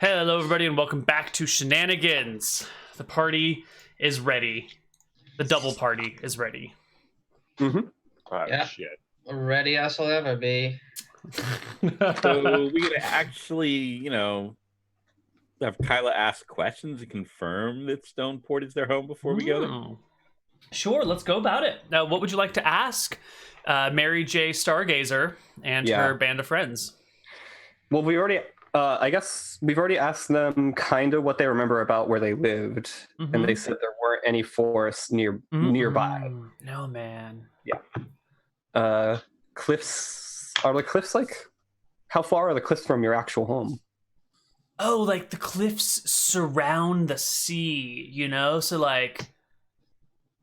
Hello, everybody, and welcome back to Shenanigans. The party is ready. The double party is ready. Mm-hmm. Oh, Yeah. shit. Ready as I'll ever be. So we're gonna actually, have Kyla ask questions and confirm that Stoneport is their home before we go there. Sure, let's go about it. Now, what would you like to ask Mary J. Stargazer and her band of friends? Well, I guess we've already asked them kind of what they remember about where they lived, and they said there weren't any forests nearby. No, man. Yeah. Cliffs. Are the cliffs how far are the cliffs from your actual home? Oh, like the cliffs surround the sea, So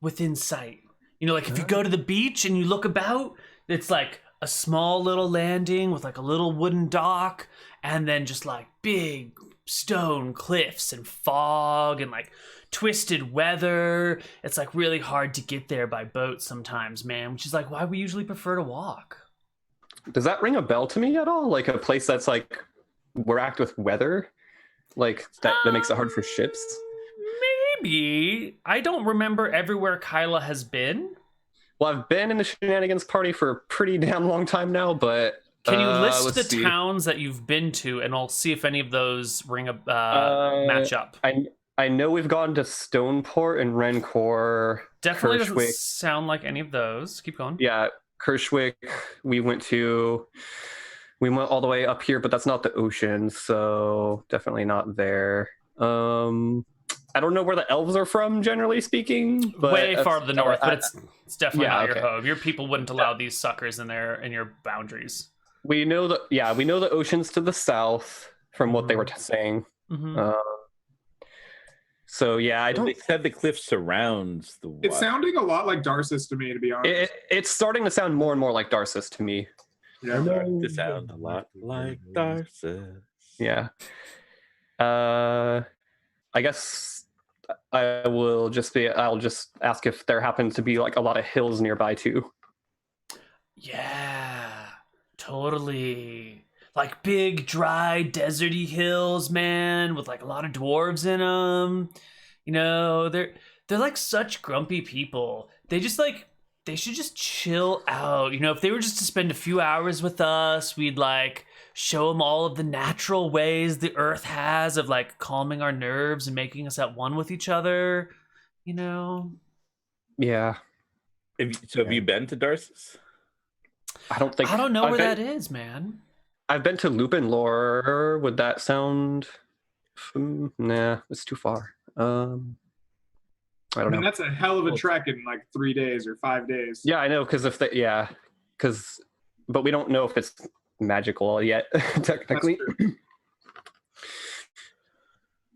within sight. If you go to the beach and you look about, it's like a small little landing with like a little wooden dock, and then just like big stone cliffs and fog and like twisted weather. It's like really hard to get there by boat sometimes, man, which is like why we usually prefer to walk. Does that ring a bell to me at all? Like a place that's like wracked with weather? Like that makes it hard for ships? Maybe. I don't remember everywhere Kyla has been. Well, I've been in the Shenanigans party for a pretty damn long time now, but... Can you list the towns that you've been to, and I'll see if any of those match up. I know we've gone to Stoneport and Rencore. Definitely Kershwick. Doesn't sound like any of those. Keep going. Yeah, Kershwick. We went all the way up here, but that's not the ocean, so definitely not there. I don't know where the elves are from, generally speaking. But way far to the north, but it's definitely not your okay. home. Your people wouldn't allow these suckers in your boundaries. We know the oceans to the south from what they were saying. So yeah, They said the cliff surrounds the water. It's sounding a lot like Darcis to me, to be honest. It's starting to sound more and more like Darcis to me. Yeah. To sound a lot like Darcis. Yeah. I guess I'll just ask if there happens to be like a lot of hills nearby too. Yeah, totally. Like big, dry, deserty hills, man, with like a lot of dwarves in them. They're like such grumpy people. They should just chill out. If they were just to spend a few hours with us, we'd like show them all of the natural ways the earth has of like calming our nerves and making us at one with each other. Yeah. Have you been to Darcis? I don't know where that is, man. I've been to Lupin Lore. Would that sound? Nah, it's too far. I don't know. That's a hell of a trek in like 3 days or 5 days. Yeah, I know, but we don't know if it's magical yet, technically.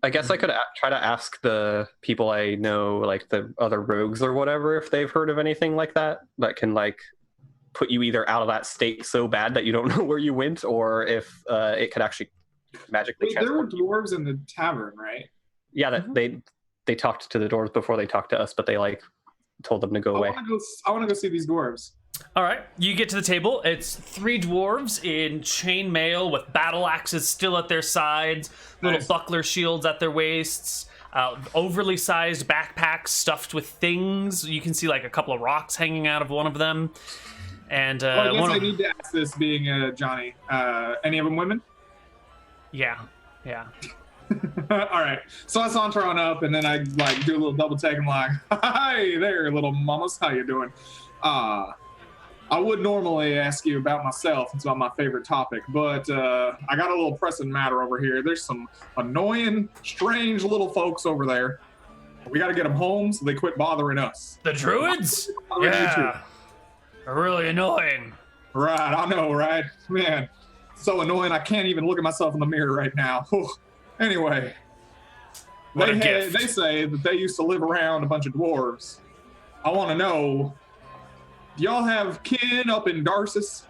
I guess I could try to ask the people I know, like the other rogues or whatever, if they've heard of anything like that can like put you either out of that state so bad that you don't know where you went, or if it could actually magically transport. There were dwarves in the tavern, right? Yeah, that they talked to the dwarves before they talked to us, but they like told them to go away. I want to go see these dwarves. All right, you get to the table. It's 3 dwarves in chainmail with battle axes still at their sides, little buckler shields at their waists, overly sized backpacks stuffed with things. You can see like a couple of rocks hanging out of one of them. And I guess I need to ask this, being Johnny. Any of them women? Yeah. All right. So I saunter on up, and then I like do a little double take. I'm like, "Hi there, little mamas. How you doing?" I would normally ask you about myself. It's not my favorite topic, but I got a little pressing matter over here. There's some annoying, strange little folks over there. We got to get them home so they quit bothering us. The druids? Yeah. They're really annoying. Right, I know, right? Man, so annoying I can't even look at myself in the mirror right now. Anyway, they say that they used to live around a bunch of dwarves. I want to know, do y'all have kin up in Darcis?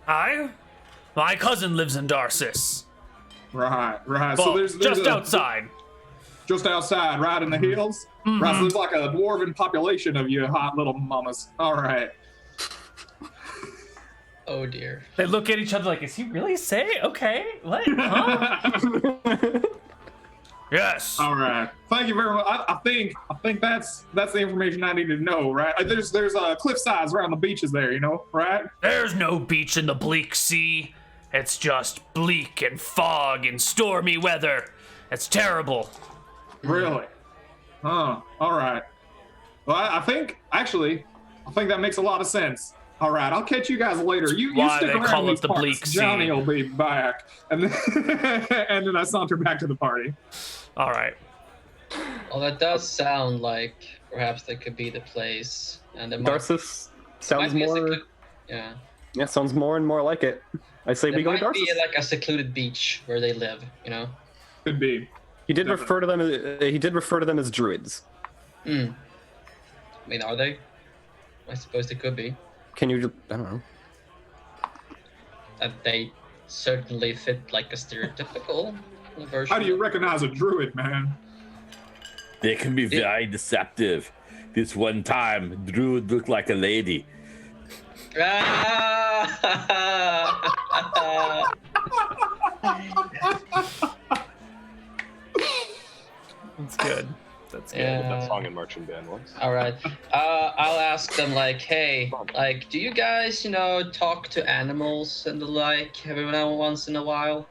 My cousin lives in Darcis. Right. Well, So there's just outside. Just outside, right in the hills? Mm-hmm. Right, so there's like a dwarven population of you hot little mamas. All right. Oh dear. They look at each other like, is he really say? Okay, what? Huh? Yes. All right. Thank you very much. I think that's the information I needed to know, right? There's cliff sides around the beaches there, right? There's no beach in the bleak sea. It's just bleak and fog and stormy weather. It's terrible. Really? All right. Well, I think that makes a lot of sense. All right, I'll catch you guys later. You Why stick they around call these it the parts. bleak sea. Johnny will be back, and then I saunter back to the party. All right. Well, that does sound like perhaps that could be the place, and Darcis sounds might be a more. yeah. Yeah, sounds more and more like it. I say we There go to might be Darcis. like a secluded beach where they live. Could be. He did Definitely. refer to them. He did refer to them as druids. I mean, are they? I suppose they could be. Can you? I don't know. That they certainly fit like a stereotypical version. How do you recognize a druid, man? They can be very deceptive. This one time, Druid looked like a lady. That's good. That's good. Yeah. That song in marching band once. All right. I'll ask them like, hey, like, do you guys, talk to animals and the like every now and once in a while?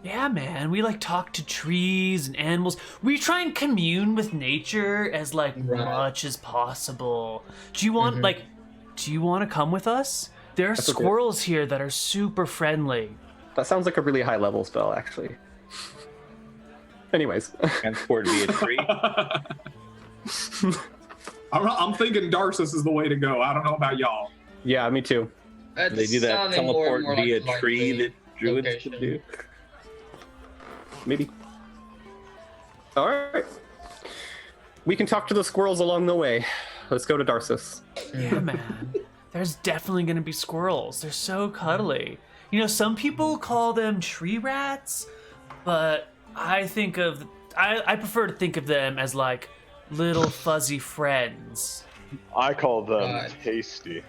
Yeah, man. We like talk to trees and animals. We try and commune with nature as like Right. much as possible. Do you want do you want to come with us? There are That's okay. squirrels here that are super friendly. That sounds like a really high level spell, actually. Anyways, Transport via tree. I'm thinking Darcis is the way to go. I don't know about y'all. yeah, me too. It's They do that sounding more teleport and more via like tree likely that druids location. could do. Maybe. All right. We can talk to the squirrels along the way. Let's go to Darcis. Yeah, man. There's definitely going to be squirrels. They're so cuddly. Some people call them tree rats, but I prefer to think of them as like little fuzzy friends. I call them Right. tasty.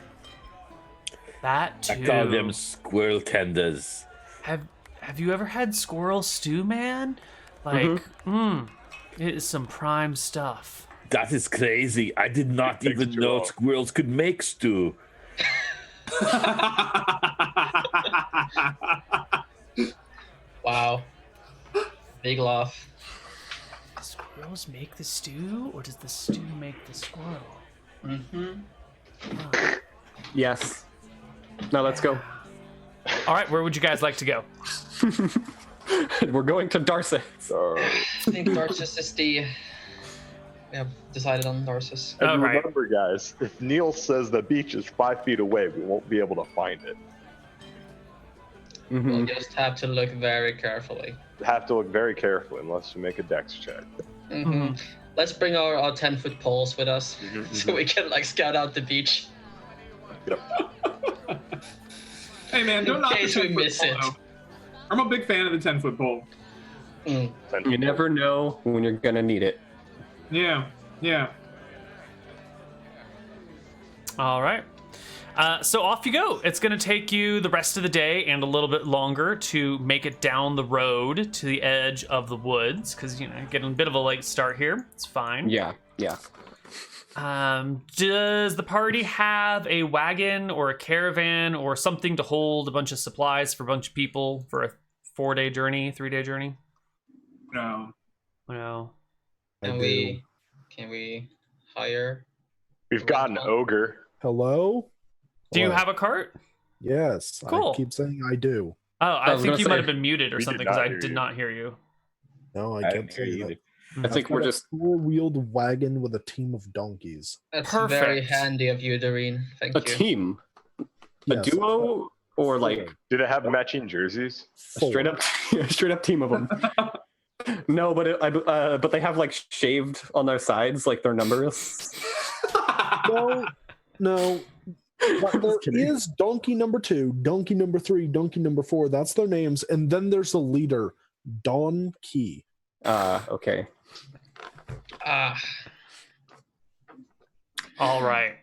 That too. I call them squirrel tenders. Have you ever had squirrel stew, man? Like, it is some prime stuff. That is crazy. I did not Takes even too know long. squirrels could make stew. Wow. Big laugh. Do squirrels make the stew, or does the stew make the squirrel? Mm-hmm. Yes. Now let's go. All right, where would you guys like to go? We're going to Darcis. I think Darcis is the... We have decided on Darcis. And All right. remember, guys, if Neal says the beach is 5 feet away, we won't be able to find it. We'll just have to look very carefully. Have to look very carefully unless you make a dex check. Mm-hmm. Let's bring our 10-foot poles with us Mhm, so we can scout out the beach. Yep. Hey, man, don't In knock the case we 10-foot miss pole, it. though. I'm a big fan of the 10-foot pole. Mm. You never know when you're gonna need it. Yeah. All right. So off you go. It's going to take you the rest of the day and a little bit longer to make it down the road to the edge of the woods because, you're getting a bit of a late start here. It's fine. Yeah. Does the party have a wagon or a caravan or something to hold a bunch of supplies for a bunch of people for a 4-day journey, 3-day journey? No. No. Can we hire? We've got an ogre. Hello? Do you What? have a cart? Yes. Cool. I keep saying I do. Oh, I was think gonna you say, might have been muted or we did something because not I hear did you. not hear you. No, I I kept didn't hear saying you that. I think we're just. 4-wheeled wagon with a team of donkeys. That's very Perfect. handy of you, Doreen. Thank A you. team, a Yes. duo, or like Did it have matching jerseys? a straight up team of them. No, but they have like shaved on their sides, like their numbers. No. But there is donkey number 2, donkey number 3, donkey number 4. That's their names. And then there's the leader, Don Key. Okay. Ah, All right.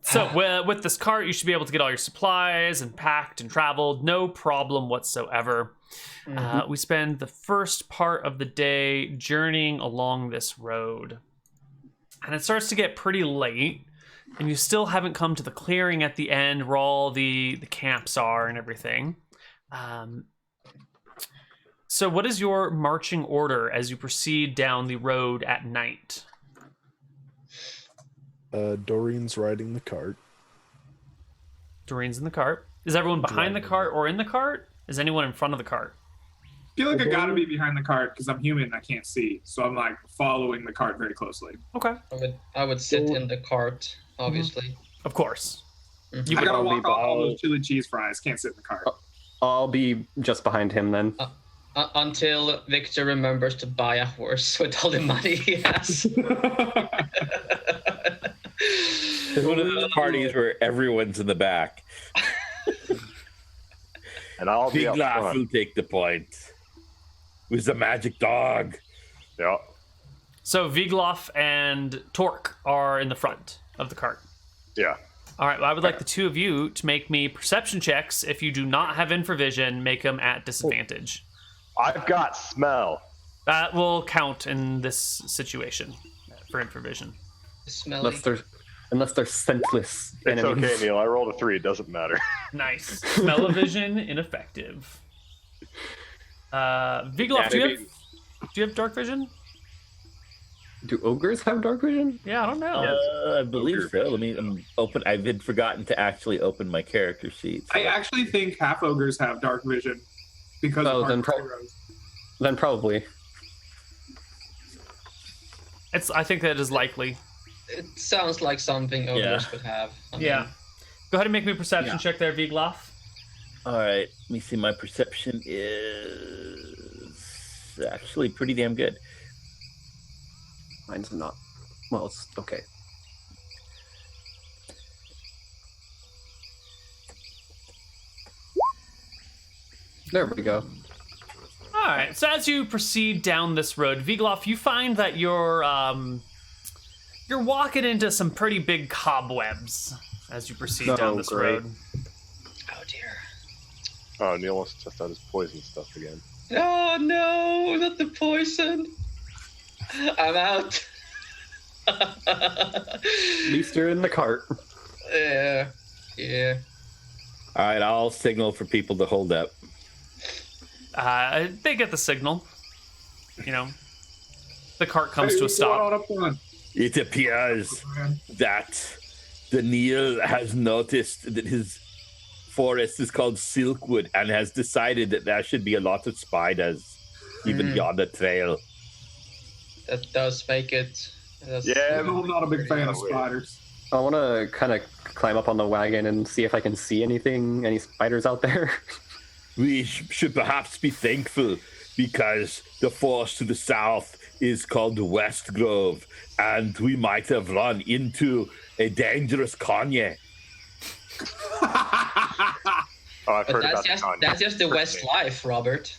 So with this cart, you should be able to get all your supplies and packed and traveled. No problem whatsoever. We spend the first part of the day journeying along this road. And it starts to get pretty late. And you still haven't come to the clearing at the end where all the camps are and everything. So what is your marching order as you proceed down the road at night? Doreen's riding the cart. Doreen's in the cart. Is everyone behind the cart or in the cart? Is anyone in front of the cart? I feel like I gotta be behind the cart because I'm human and I can't see. So I'm like following the cart very closely. Okay. I would sit in the cart, obviously. Of course. You I can gotta all be walk off all behind. those chili cheese fries. Can't sit in the cart. I'll be just behind him then. Until Victor remembers to buy a horse with all the money he has. It's one of those parties where everyone's in the back. And I'll be Big up Laugh front. will take the point. With the magic dog. Yeah. So Vigloff and Torque are in the front of the cart. Yeah. All right, well, I would like the two of you to make me perception checks. If you do not have infravision, make them at disadvantage. I've got smell. That will count in this situation for infravision. Smelly. Unless they're scentless It's enemies. okay, Neil. I rolled a 3. It doesn't matter. Nice. Smell-o-vision ineffective. Vigloff, do you have dark vision? Do ogres have dark vision? Yeah, I don't know. I believe so. Let me open. I had forgotten to actually open my character sheet. I actually think half ogres have dark vision because Oh, of then Harvest Heroes. Then probably. I think that is likely. It sounds like something ogres would have. I mean, Yeah. Go ahead and make me a perception check there, Vigloff. All right. Let me see. My perception is actually pretty damn good. Mine's not. Well, it's okay. There we go. All right. So as you proceed down this road, Vigloff, you find that you're walking into some pretty big cobwebs as you proceed Oh, down this great. road. Oh dear. Oh, Neil wants to test out his poison stuff again. Oh no, not the poison. I'm out. At least you're in the cart. Yeah. Yeah. All right. I'll signal for people to hold up. They get the signal. You know, the cart comes Hey, to a what's going stop. on up front, It appears man? that the Neal has noticed that his forest is called Silkwood and has decided that there should be a lot of spiders even beyond the trail. That does make it. Yeah, I'm not a big fan of Weird. spiders. I want to kind of climb up on the wagon and see if I can see any spiders out there. We should perhaps be thankful because the forest to the south is called the West Grove, and we might have run into a dangerous Kanye. Oh, I've But heard that's about just the con. that's just the West life, Robert.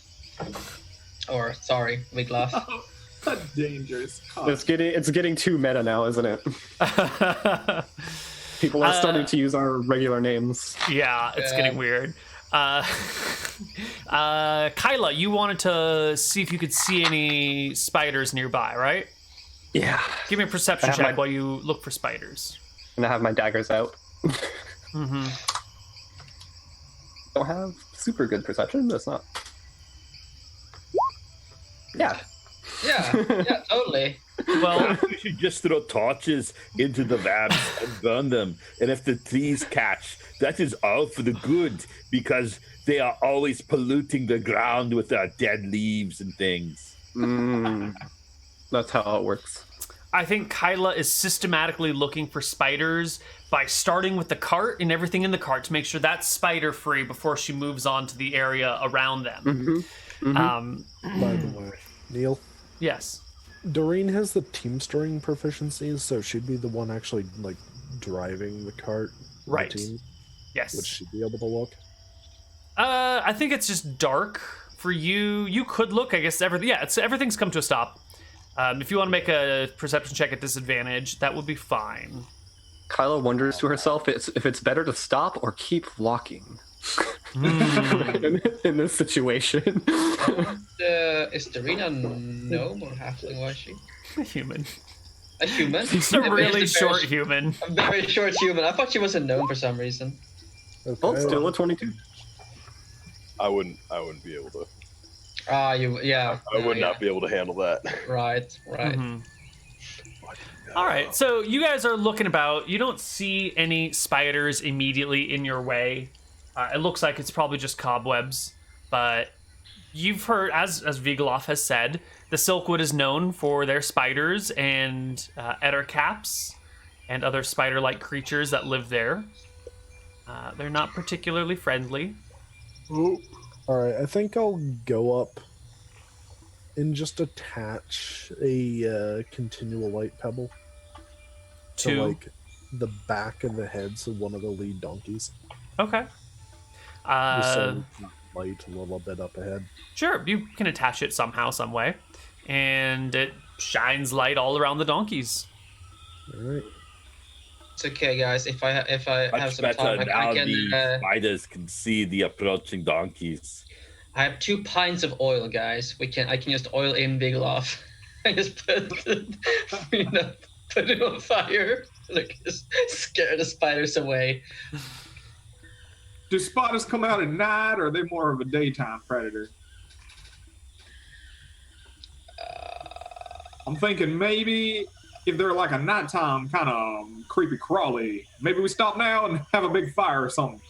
Or sorry, Vigloff. A dangerous con. It's getting too meta now, isn't it? People are starting to use our regular names. Yeah, it's Yeah. getting weird. Kyla, you wanted to see if you could see any spiders nearby, right? Yeah. Give me a perception I have check my- while you look for spiders. And I have my daggers out. Mm-hmm. Don't have super good perception. That's not. Yeah. Yeah, totally. Well, We should just throw torches into the labs and burn them. And if the trees catch, that is all for the good because they are always polluting the ground with their dead leaves and things. That's how it works. I think Kyla is systematically looking for spiders by starting with the cart and everything in the cart to make sure that's spider free before she moves on to the area around them. By the way, Neil, Yes. Doreen has the teamstering proficiencies, so she'd be the one actually like driving the cart. the Right. team. Yes. Would she be able to look? I think it's just dark for you. You could look, I guess. Everything's come to a stop. If you want to make a perception check at disadvantage, that would be fine. Kyla wonders to herself if it's better to stop or keep walking in this situation. Is Darina gnome or halfling? Was she A human. a human? She's a really short human. A very short human. I thought she was a gnome for some reason. Okay. Oh, still a 22. I wouldn't be able to. Yeah. I would not be able to handle that. Right. Mhm. All right, so you guys are looking about. You don't see any spiders immediately in your way. It looks like it's probably just cobwebs, but you've heard, as Vigaloff has said, the Silkwood is known for their spiders and ettercaps and other spider-like creatures that live there. They're not particularly friendly. All right, I think I'll go up and just attach a continual light pebble to like the back of the heads of one of the lead donkeys. Okay. Just so we can light a little bit up ahead. Sure, you can attach it somehow, some way, and it shines light all around the donkeys. All right. It's okay, guys. If I have Much some better time, now I can. the spiders can see the approaching donkeys. I have 2 pints of oil, guys. I can just oil in Vigaloff. I just put it on fire. Like, just scare the spiders away. Do spiders come out at night, or are they more of a daytime predator? I'm thinking maybe if they're like a nighttime kind of creepy crawly, maybe we stop now and have a big fire or something.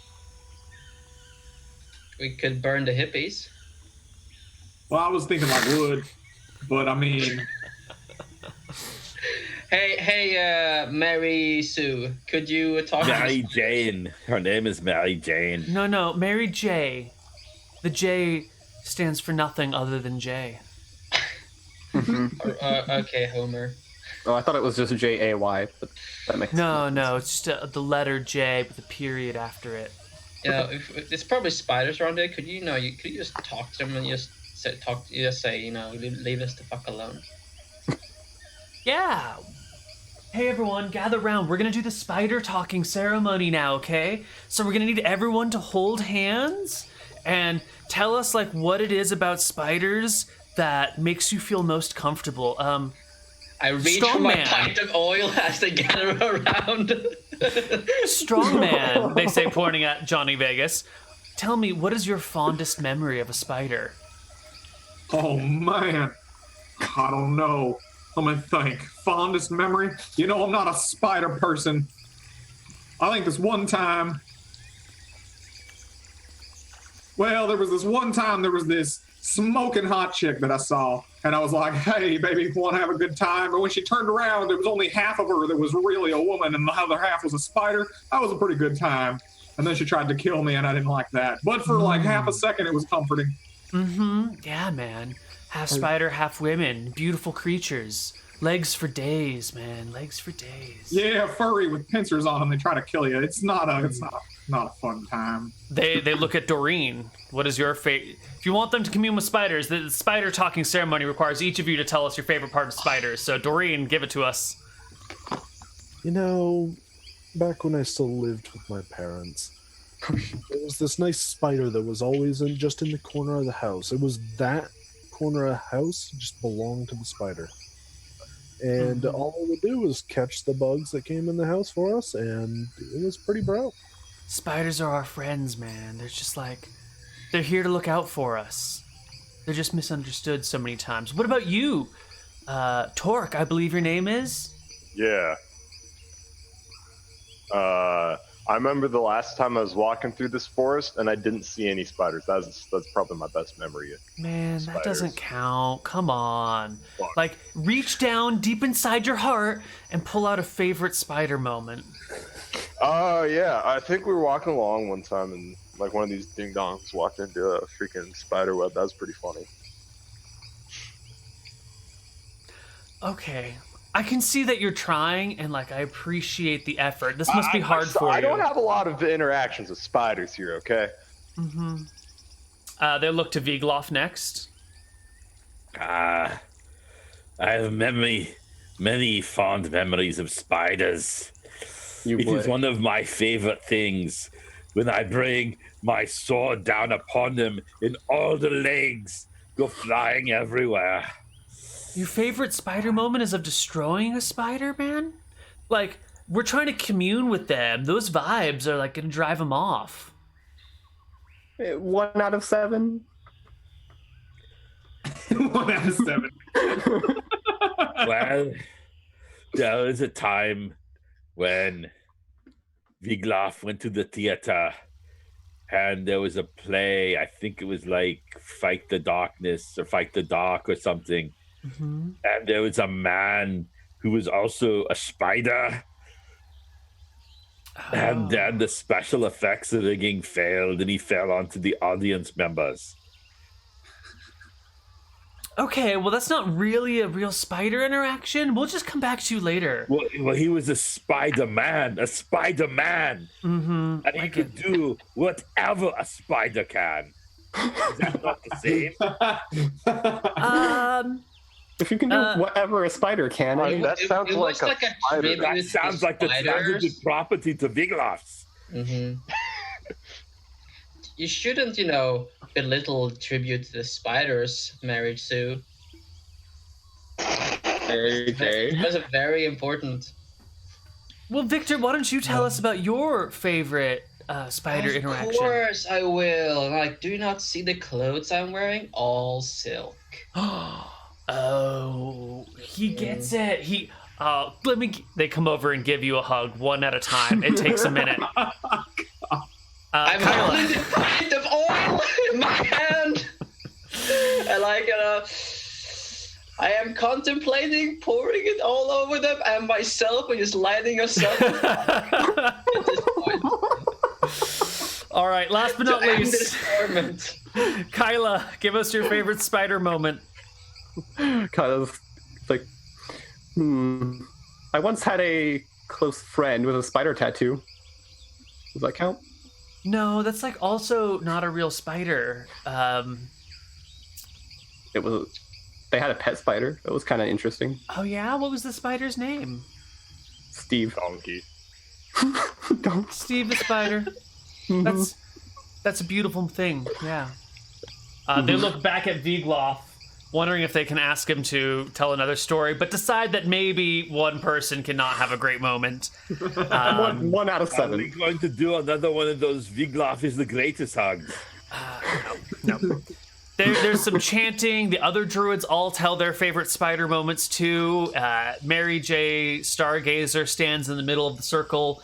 We could burn the hippies. Well, I was thinking like wood, but I mean, Hey, Mary Sue, could you talk Mary to Jane. Her name is Mary Jane. No, Mary J. The J stands for nothing other than J. Okay, Homer. Oh, I thought it was just Jay, but that makes No, it's just the letter J with a period after it. You know, if there's probably spiders around there. Could you just talk to them and just say, leave us the fuck alone. Yeah. Hey everyone, gather round. We're gonna do the spider talking ceremony now, okay? So we're gonna need everyone to hold hands and tell us like what it is about spiders that makes you feel most comfortable. I reach for my Strongman. pint of oil as they gather around. Strongman, they say, pointing at Johnny Vegas. Tell me, what is your fondest memory of a spider? oh man, I don't know. Let me think. Fondest memory? You know, I'm not a spider person. I think this one time. Well, there was this smoking hot chick that I saw, and I was like, hey, baby, want to have a good time? But when she turned around, there was only half of her that was really a woman, and the other half was a spider. That was a pretty good time. And then she tried to kill me, and I didn't like that. But for like half a second, it was comforting. Yeah, man. Half spider, half women. Beautiful creatures. Legs for days, man. Legs for days. Yeah, furry with pincers on them. They try to kill you. It's not a fun time. They look at Doreen. What is your favorite? If you want them to commune with spiders, the spider talking ceremony requires each of you to tell us your favorite part of spiders. So Doreen, give it to us. You know, back when I still lived with my parents, there was this nice spider that was always just in the corner of the house. It was that corner of the house just belonged to the spider. And all it would do was catch the bugs that came in the house for us, and it was pretty bro. Spiders are our friends, man. They're just like, they're here to look out for us. They're just misunderstood so many times. What about you? Torque, I believe your name is? Yeah. I remember the last time I was walking through this forest and I didn't see any spiders. That's probably my best memory of Man, spiders. that doesn't count. Come on. Fuck. Like, reach down deep inside your heart and pull out a favorite spider moment. Oh, yeah. I think we were walking along one time and like one of these ding-dongs walked into a freaking spider web. That was pretty funny. Okay. I can see that you're trying, and like I appreciate the effort. This must be hard for you. I don't have a lot of interactions with spiders here, okay? They look to Vigaloff next. I have many fond memories of spiders. You It would. is one of my favorite things when I bring my sword down upon them and all the legs go flying everywhere. Your favorite spider moment is of destroying a spider, man? Like, we're trying to commune with them. Those vibes are like gonna drive them off. 1 out of 7. 1 out of 7. Well, there was a time when Vigloff went to the theater and there was a play. I think it was like Fight the Darkness or Fight the Dark or something. Mm-hmm. And there was a man who was also a spider. And then the special effects rigging failed and he fell onto the audience members. Okay, well, that's not really a real spider interaction. We'll just come back to you later. Well, he was a Spider-Man. Mm-hmm. And he could do whatever a spider can. Is that not the same? If you can do whatever a spider can, I mean, that sounds it like was a like a spider. tribute That to sounds like the spiders. transitive property to Vigloffs. Mm-hmm. You shouldn't, belittle tribute to the spiders, Mary Sue. Okay. Those are very important. Well, Victor, why don't you tell us about your favorite spider interaction? Of course I will. Like, do you not see the clothes I'm wearing? All silk. Oh, he gets it. They come over and give you a hug one at a time. It takes a minute. I'm holding the pint of oil in my hand. And I am contemplating pouring it all over them and myself and just lighting us up at this point. All right, last but not To end least, this torment. Kyla, give us your favorite spider moment. Kind of like, I once had a close friend with a spider tattoo. Does that count? No, that's like also not a real spider. It was. They had a pet spider. That was kind of interesting. Oh yeah, what was the spider's name? Steve. Donkey. Don't. Steve the spider. That's a beautiful thing. Yeah. They look back at Vigloff, wondering if they can ask him to tell another story, but decide that maybe one person cannot have a great moment. 1 out of Are we 7. going to do another one of those Vigloff is the greatest hugs? No. There's some chanting. The other druids all tell their favorite spider moments too. Mary J. Stargazer stands in the middle of the circle,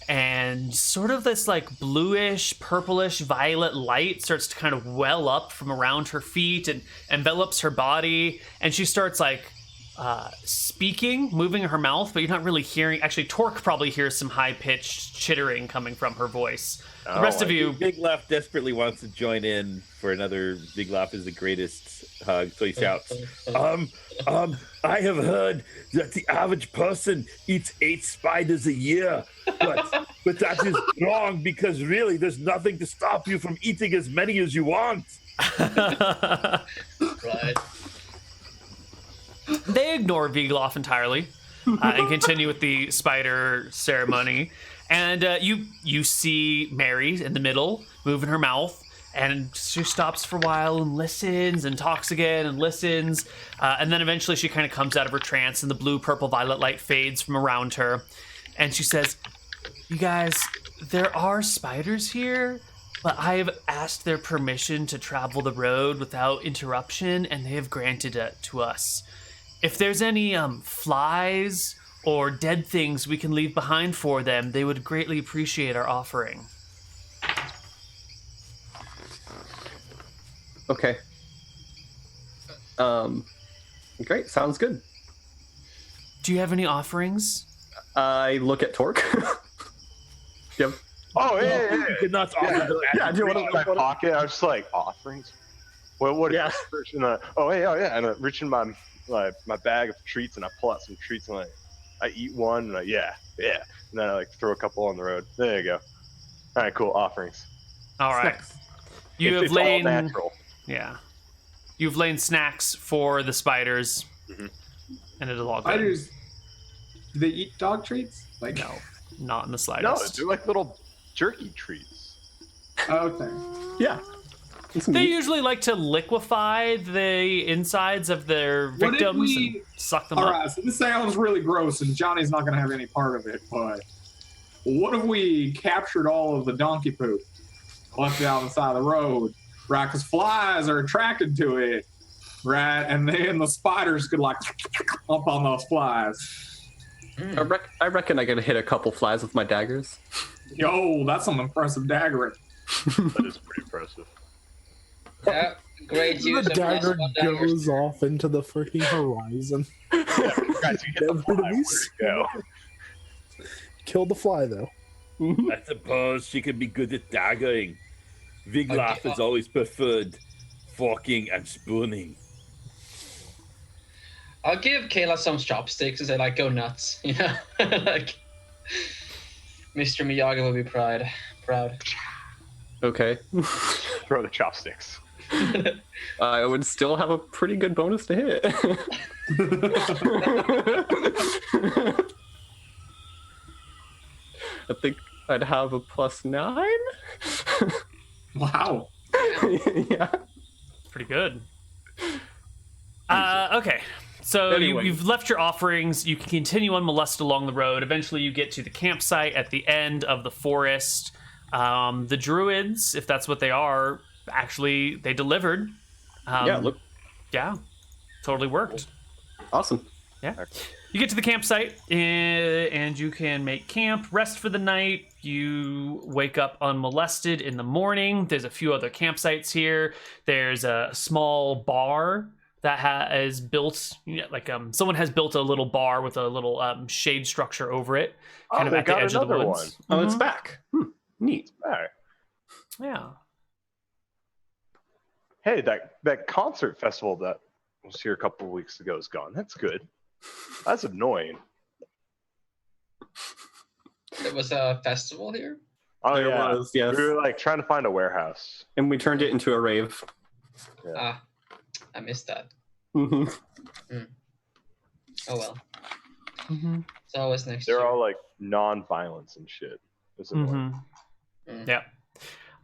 and sort of this like bluish, purplish, violet light starts to kind of well up from around her feet and envelops her body, and she starts like speaking, moving her mouth, but you're not really hearing. Actually, Torque probably hears some high-pitched chittering coming from her voice. The rest of you, Big Left desperately wants to join in for another Big Left is the greatest hug, so he shouts, I have heard that the average person eats 8 spiders a year, but that is wrong because really there's nothing to stop you from eating as many as you want. Right. they ignore Vigloff entirely and continue with the spider ceremony. And you see Mary in the middle, moving her mouth, and she stops for a while and listens and talks again and listens. And then eventually she kind of comes out of her trance and the blue, purple, violet light fades from around her. And she says, you guys, there are spiders here, but I have asked their permission to travel the road without interruption, and they have granted it to us. If there's any flies or dead things we can leave behind for them, they would greatly appreciate our offering. Okay. Great. Sounds good. Do you have any offerings? I look at Torque. Yep. Oh, yeah. You could not offer Yeah, the Yeah, do you want In my pocket, I was just like, offerings? What Yeah. yeah. And I reach in my bag of treats and I pull out some treats and I eat one and yeah. And then I throw a couple on the road. There you go. All right, cool. Offerings. All right. It's all natural. Yeah. You've laid snacks for the spiders, Mhm. and it'll all go. Spiders, do they eat dog treats? Like, No. Not in the No, slightest. they're like little jerky trees. Okay. Yeah. It's They neat. usually like to liquefy the insides of their What if victims we- and suck them All up. right, so this sounds really gross, and Johnny's not going to have any part of it, but what if we captured all of the donkey poop, left it out on the side of the road, right? Because flies are attracted to it, right? And then the spiders could, like, up on those flies. I reckon I could hit a couple flies with my daggers. Yo, that's some impressive daggering. That is pretty impressive. Yeah, great use The of dagger +1 daggers. goes off into the freaking horizon. Guys, you hit the Never fly. to be Where'd it go? Kill the fly, though. I suppose she can be good at daggering. Vigloff has always preferred forking and spooning. I'll give Kayla some chopsticks and say, like, go nuts, you know? Like, Mr. Miyagi will be proud. Okay. Throw the chopsticks. I would still have a pretty good bonus to hit. I think I'd have a +9. Wow. Yeah. Pretty good. Okay. So Anyway. you've left your offerings. You can continue unmolested along the road. Eventually, you get to the campsite at the end of the forest. The druids, if that's what they are, actually they delivered. Yeah, look. Yeah, totally worked. Awesome. Yeah. You get to the campsite and you can make camp, rest for the night. You wake up unmolested in the morning. There's a few other campsites here. There's a small bar that is built, someone has built a little bar with a little shade structure over it, kind of they at the got edge of the another woods. one. Oh, it's back. Neat. All right. Yeah. Hey, that concert festival that was here a couple of weeks ago is gone. That's good. That's annoying. There was a festival here? Oh, There yeah. was, yes. We were like trying to find a warehouse. And we turned it into a rave. Yeah. I missed that. Mm-hmm. Oh well. Mm-hmm. It's always next They're year. all like non-violence and shit. It's annoying. Mm-hmm. Yeah.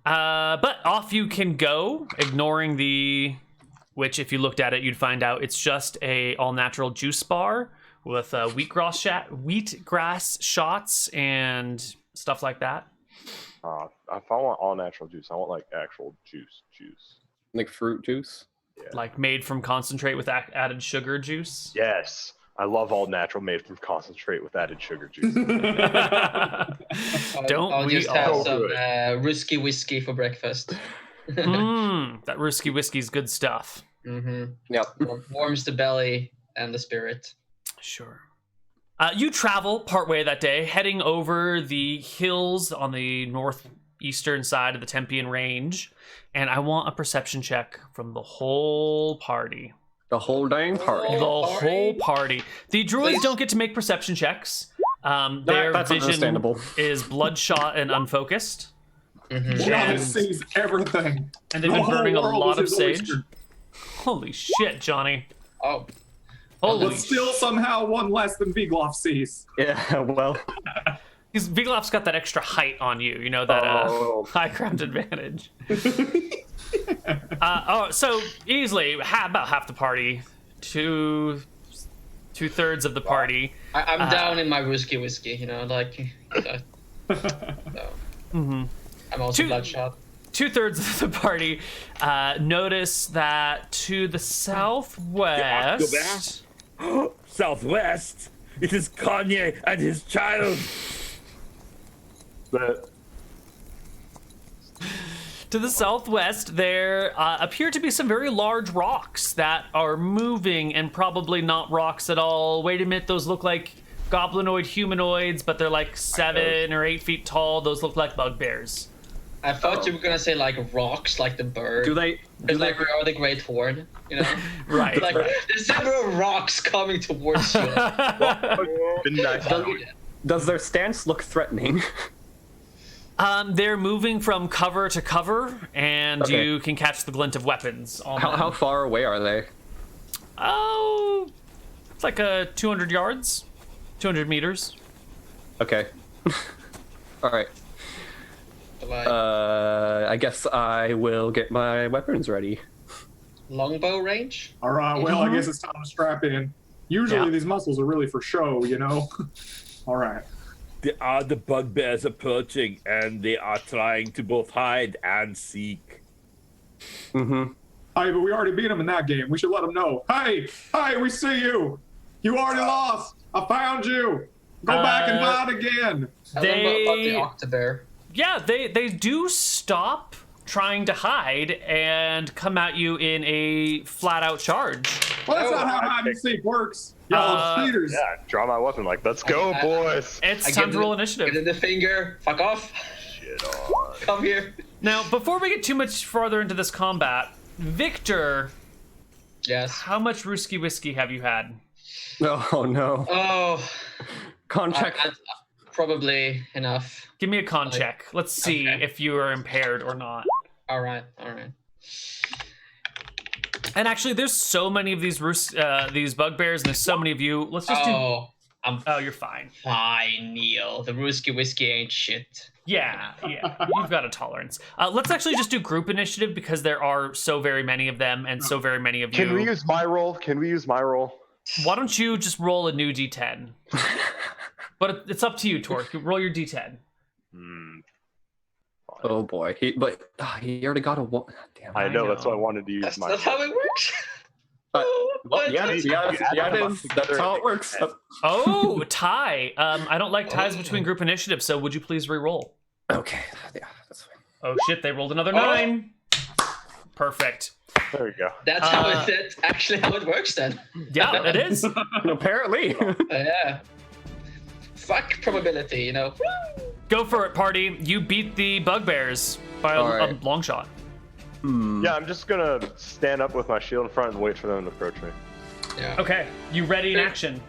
But off you can go, ignoring which if you looked at it, you'd find out it's just a all-natural juice bar with wheatgrass shots and stuff like that. If I want all natural juice, I want like actual juice. Like fruit juice. Like made from concentrate with added sugar juice. Yes. I love all natural made from concentrate with added sugar juice. Don't we just have all? some risky whiskey for breakfast. That risky whiskey's good stuff. Mm-hmm. Yep. Warms the belly and the spirit. Sure. You travel partway that day, heading over the hills on the northeastern side of the Tempian Range, and I want a perception check from the whole party. The whole dang party. The whole party? party. The druids Please. don't get to make perception checks. Their That's vision understandable. is bloodshot and unfocused, Mm-hmm. Johnny And- sees everything. and they've The been whole burning a world lot of is his sage. oyster. Holy shit, Johnny. Oh, Holy But still somehow one less than Vigloff sees. Yeah, well. Vigloff's got that extra height on you, you know, that high ground advantage. So easily, about half the party, two-thirds of the party. I'm down in my whiskey, you know, like. So. Mm-hmm. I'm also Two- bloodshot. Two-thirds of the party notice that to the southwest. Southwest. It is Kanye and his child. But To the southwest, there appear to be some very large rocks that are moving, and probably not rocks at all. Wait a minute, those look like goblinoid humanoids, but they're like 7 or 8 feet tall. Those look like bugbears. I thought you were gonna say like rocks, like the bird. Do they? Because like we are the Great Horde, you know? Right. Like there's several rocks coming towards you. been nice. Does their stance look threatening? They're moving from cover to cover, and Okay. you can catch the glint of weapons on them. How far away are they? Oh, it's like 200 yards, 200 meters. Okay. All right. Like I guess I will get my weapons ready. longbow range. All right, well, I guess it's time to strap in. Usually these muscles are really for show, you know? All right. The bugbears approaching, and they are trying to both hide and seek. Mm-hmm. Hey, but we already beat them in that game. We should let them know. Hey, we see you. You already lost. I found you. Go back and fight again. Tell them about the octobear. Yeah, they do stop trying to hide and come at you in a flat-out charge. Well, that's not how hide and seek works. Y'all cheaters. Yeah, draw my weapon. Like, let's go, boys. It's time to roll initiative. Give it the finger. Fuck off. Shit on. Come here. Now, before we get too much farther into this combat, Victor, Yes. how much Ruski Whiskey have you had? Oh no. Oh. Con check. Probably enough. Give me a con check. Let's see Okay. if you are impaired or not. All right. And actually, there's so many of these these bugbears, and there's so many of you. Let's just do. Oh, You're fine. fine, Neal. The Ruski Whiskey ain't shit. Yeah, you've got a tolerance. Let's actually just do group initiative because there are so very many of them and so very many of you. Can we use my roll? Why don't you just roll a new D10? But it's up to you, Torque. Roll your D10. Oh boy. He already got a one. Damn. I know, that's why I wanted to use That's my not how it works. Well, yeah, it is. That's how it works. Oh, tie. I don't like ties between group initiatives, so would you please re-roll? Okay. Yeah, that's fine. Oh shit, they rolled another 9. Perfect. There we go. That's that's actually how it works then. Yeah, it is. Apparently. Yeah. Fuck probability, you know. Go for it, party. You beat the bugbears by a long shot. Yeah, I'm just gonna stand up with my shield in front and wait for them to approach me. Yeah. Okay, you ready in action?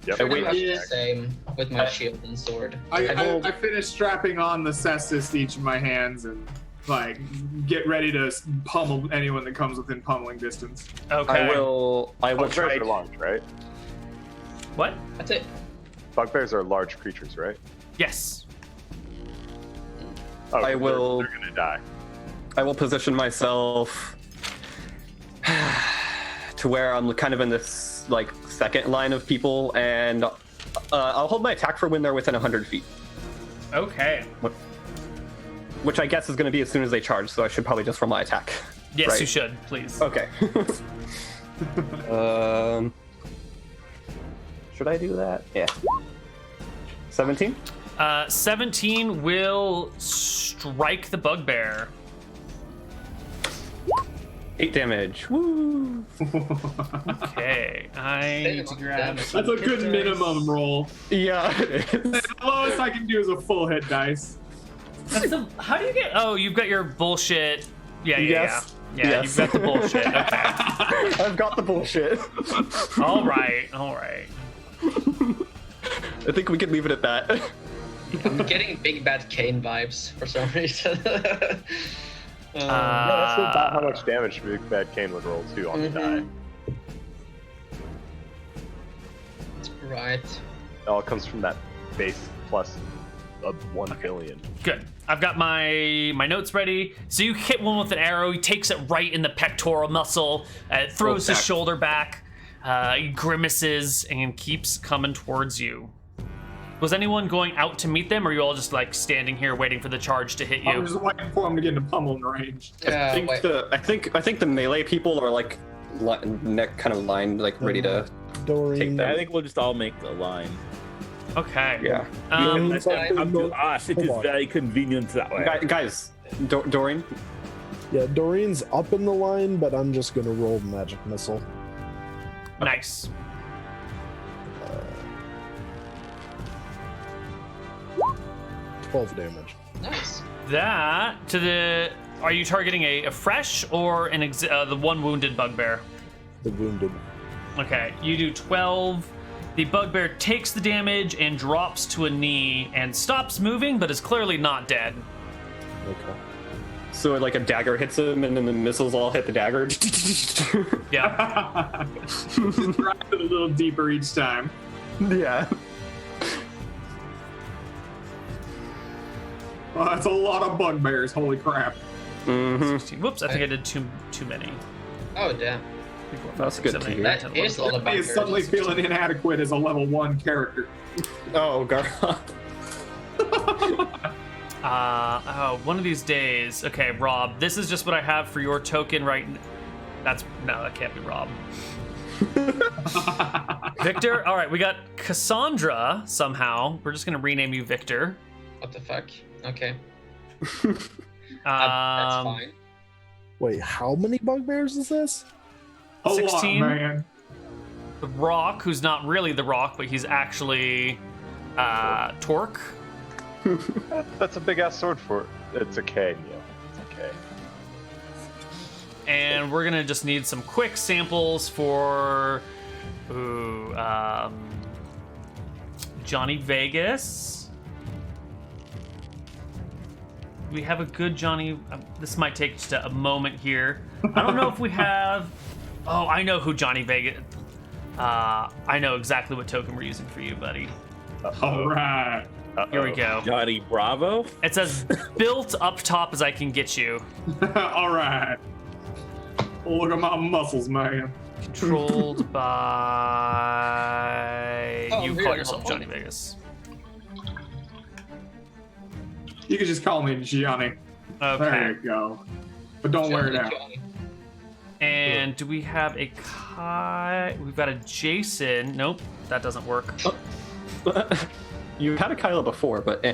Yep. Pretty wait. much the same with my shield and sword. I finished strapping on the cestus to each of my hands and like get ready to pummel anyone that comes within pummeling distance. Okay. I will Bugbears try. are large, right? What? That's it. Bugbears are large creatures, right? Yes. Oh, I will- They're gonna die. I will position myself to where I'm kind of in this like second line of people, and I'll hold my attack for when they're within 100 feet, Okay. which I guess is going to be as soon as they charge. So I should probably just roll my attack. Yes, Right. you should, please. Okay. Should I do that? Yeah. 17? 17 will strike the bugbear. 8 damage. Woo! Okay, I need to grab. That's a good minimum roll. Yeah, it is. The lowest I can do is a full hit dice. How do you get? Oh, you've got your bullshit. Yeah, Yes. yeah. Yes. You've got the bullshit. Okay. I've got the bullshit. All right. I think we can leave it at that. I'm getting Big Bad Kane vibes for some reason. Yeah, that's about how much damage Big Bad Kane would roll too on the die. Right. It all comes from that base plus a 1 billion. Good. I've got my notes ready. So you hit one with an arrow. He takes it right in the pectoral muscle. Throws his shoulder back. He grimaces and keeps coming towards you. Was anyone going out to meet them, or are you all just like standing here waiting for the charge to hit I'm you? just waiting for him to get into pummeling range. Yeah. I think the melee people are like neck kind of lined, like ready to take Doreen, that. I think we'll just all make the line. Okay. Yeah. Let them come to us. It is Hold on. very convenient that way. Guys, Doreen. yeah, Doreen's up in the line, but I'm just gonna roll magic missile. Nice. 12 damage. Nice. That to the. Are you targeting a fresh or the one wounded bugbear? The wounded. Okay, you do 12. The bugbear takes the damage and drops to a knee and stops moving, but is clearly not dead. Okay. So like a dagger hits him, and then the missiles all hit the dagger. Yeah. Just drive it a little deeper each time. Yeah. That's a lot of bugbears. Holy crap. Mm-hmm. 16. Whoops, I think I did too many. Oh damn. 3, 4, 5, That's 6, good 7, to 8, hear. 9, 10, That is a lot of He is bugbears. suddenly feeling inadequate as a level 1 character. Oh god. One of these days. Okay, Rob, this is just what I have for your token right now. That can't be Rob. Victor? All right, we got Cassandra somehow. We're just going to rename you Victor. What the fuck? Okay. Um, That's fine. Wait, how many bugbears is this? A 16? lot, man. The Rock, who's not really the Rock, but he's actually Torque. That's a big ass sword for it. It's a K, Neal. It's a K. And we're gonna just need some quick samples for Johnny Vegas. We have a good Johnny. This might take just a moment here. I don't know if we have. Oh, I know who Johnny Vegas. I know exactly what token we're using for you, buddy. All right. Here we go. Johnny Bravo. It's as built up top as I can get you. All right. Look at my muscles, man. Controlled by. Oh, You really? call yourself Johnny Vegas. You can just call me Gianni. There Okay. you go. But don't wear it out. Johnny. And do we have a Kai? We've got a Jason. Nope, that doesn't work. You had a Kyla before, but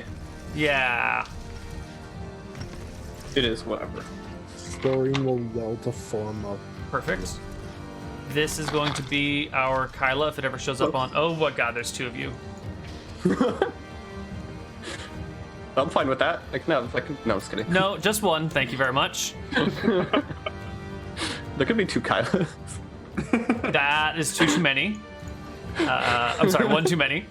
Yeah. it is whatever. Doreen will yell to form up. Perfect. This is going to be our Kyla if it ever shows up on. Oh, my God, there's 2 of you. I'm fine with that. No, I'm just kidding. No, just 1. Thank you very much. There could be 2 Kylas. That is 2 too many. I'm sorry, 1 too many.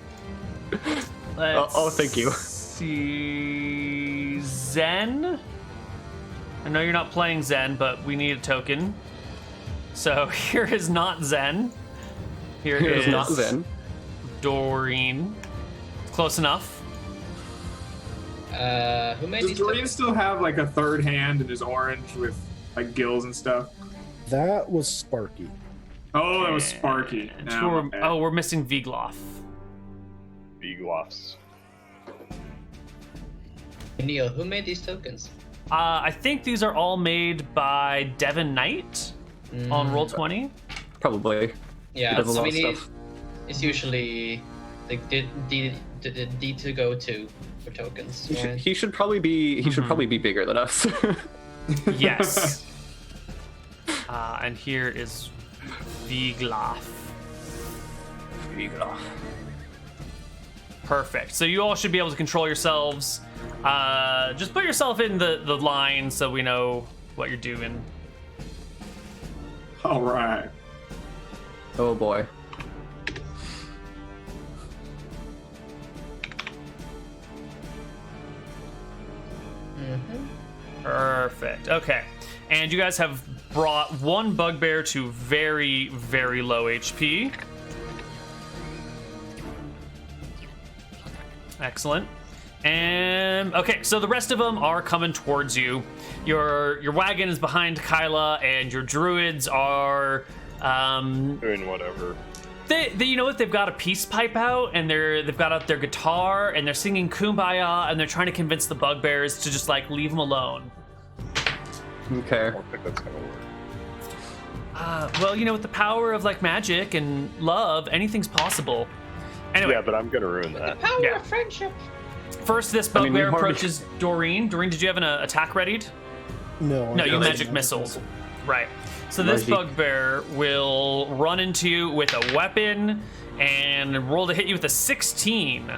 Oh, thank you. See, Zen. I know you're not playing Zen, but we need a token. So here is not Zen. Here It is is not Zen. Doreen. Close enough. Who made Does these? Doreen still have like a third hand and is orange with like gills and stuff? That was Sparky. Oh, that was Sparky. And Now my bad. we're missing Vigloff. Vigloffs. Neal, who made these tokens? I think these are all made by Devin Knight on Roll20. Probably. He Yeah, does a so lot we of need. stuff. It's usually the D to go to for tokens. Right? He should probably be. He should probably be bigger than us. Yes. And here is Vigloff. Perfect. So you all should be able to control yourselves. Just put yourself in the line so we know what you're doing. All right. Oh boy. Perfect. Okay. And you guys have brought 1 bugbear to very, very low HP. Excellent. And okay, so the rest of them are coming towards you. Your wagon is behind Kyla, and your druids are Doing whatever. they you know what, they've got a peace pipe out, and they've got out their guitar, and they're singing Kumbaya, and they're trying to convince the bugbears to just like leave them alone. Okay. I don't think that's gonna work. Well, you know, with the power of like magic and love, anything's possible. Anyway, Yeah, but I'm gonna ruin that. Power Yeah. of friendship. first this I mean, bugbear we've already- approaches Doreen. Doreen, did you have an attack readied? No, No, I you got magic a missile. Right. So this Magic. bugbear will run into you with a weapon and roll to hit you with a 16.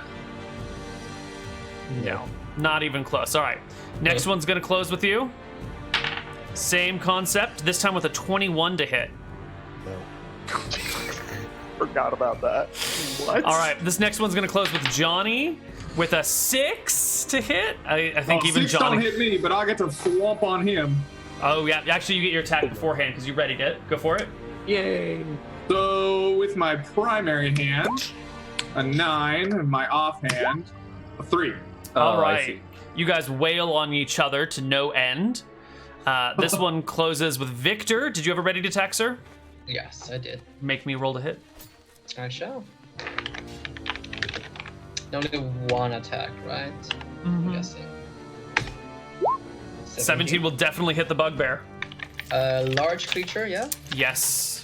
No, not even close. All right. Next one's going to close with you. Same concept, this time with a 21 to hit. No. Forgot about that. What? All right, this next one's going to close with Johnny with a 6 to hit. I think even 6 Johnny. don't hit me, but I get to thwomp on him. Oh, yeah. Actually, you get your attack beforehand because you readied it. Go for it. Yay. So with my primary hand, a 9, and my offhand, a 3. Oh, All I right. see. You guys wail on each other to no end. This one closes with Victor. Did you have a ready to attack, sir? Yes, I did. Make me roll to hit. I shall. Only one attack, right? I'm guessing. 17 will definitely hit the bugbear. Large creature, yeah? Yes.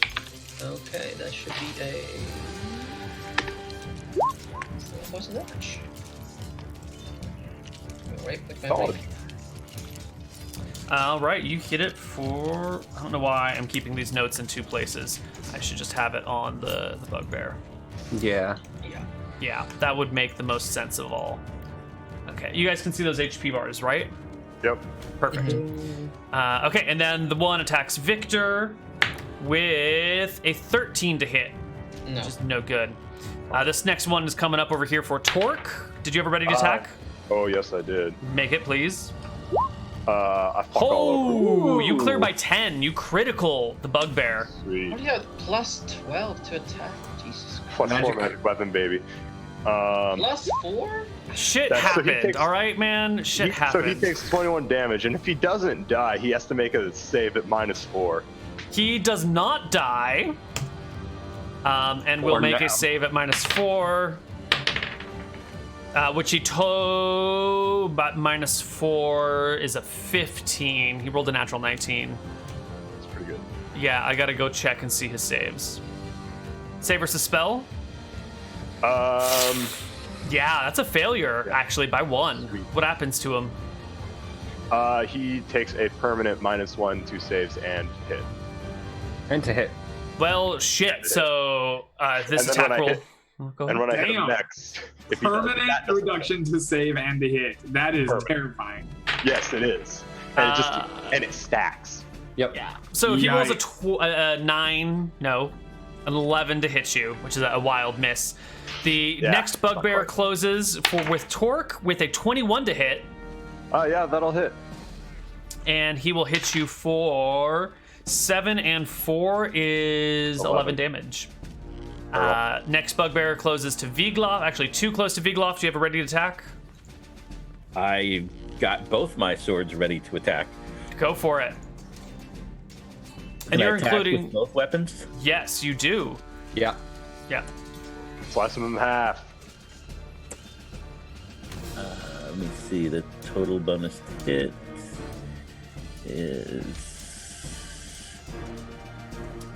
Okay, that should be a... What's large? Right, with my Solid. wing. All right, you hit it for... I don't know why I'm keeping these notes in two places. I should just have it on the bugbear. Yeah. Yeah. Yeah, that would make the most sense of all. Okay, you guys can see those HP bars, right? Yep. Perfect. Okay, and then the one attacks Victor with a 13 to hit. No. Just no good. This next one is coming up over here for Torque. Did you have a ready to attack? Oh, yes, I did. Make it, please. I fuck all over. Oh, you clear by 10. You critical the bugbear. Sweet. What do you have? Plus 12 to attack? Jesus Christ. Plus 4 magic weapon, baby. Plus 4? Shit So he happened, takes- all right, man? Shit So happened. he takes 21 damage, and if he doesn't die, he has to make a save at -4. He does not die, and will Or make now. a save at -4, which he but -4 is a 15. He rolled a natural 19. That's pretty good. Yeah, I gotta go check and see his saves. Save versus spell? Yeah, that's a failure, actually, by 1. Sweet. What happens to him? He takes a permanent -1 to saves and hit. And to hit. Well, shit, so this And then when attack I roll... hit- Oh, go And ahead. when I hit him Damn. next, if he does, Permanent that doesn't- reduction to save and to hit. That is Perfect. terrifying. Yes, it is. And it just and it stacks. Yep. Yeah. So he rolls Yikes. a 9, no, an 11 to hit you, which is a wild miss. The Yeah, next bugbear not quite. closes with Torque with a 21 to hit, Yeah, that'll hit. and he will hit you for 7 and 4 is 11 damage. Next bugbear closes to Vigloff. Actually, too close to Vigloff. Do you have a ready to attack? I got both my swords ready to attack. Go for it. Can And I you're attack including. with both weapons? Yes, you do. Yeah. Yeah. Slice him in half. Let me see. The total bonus to hit is.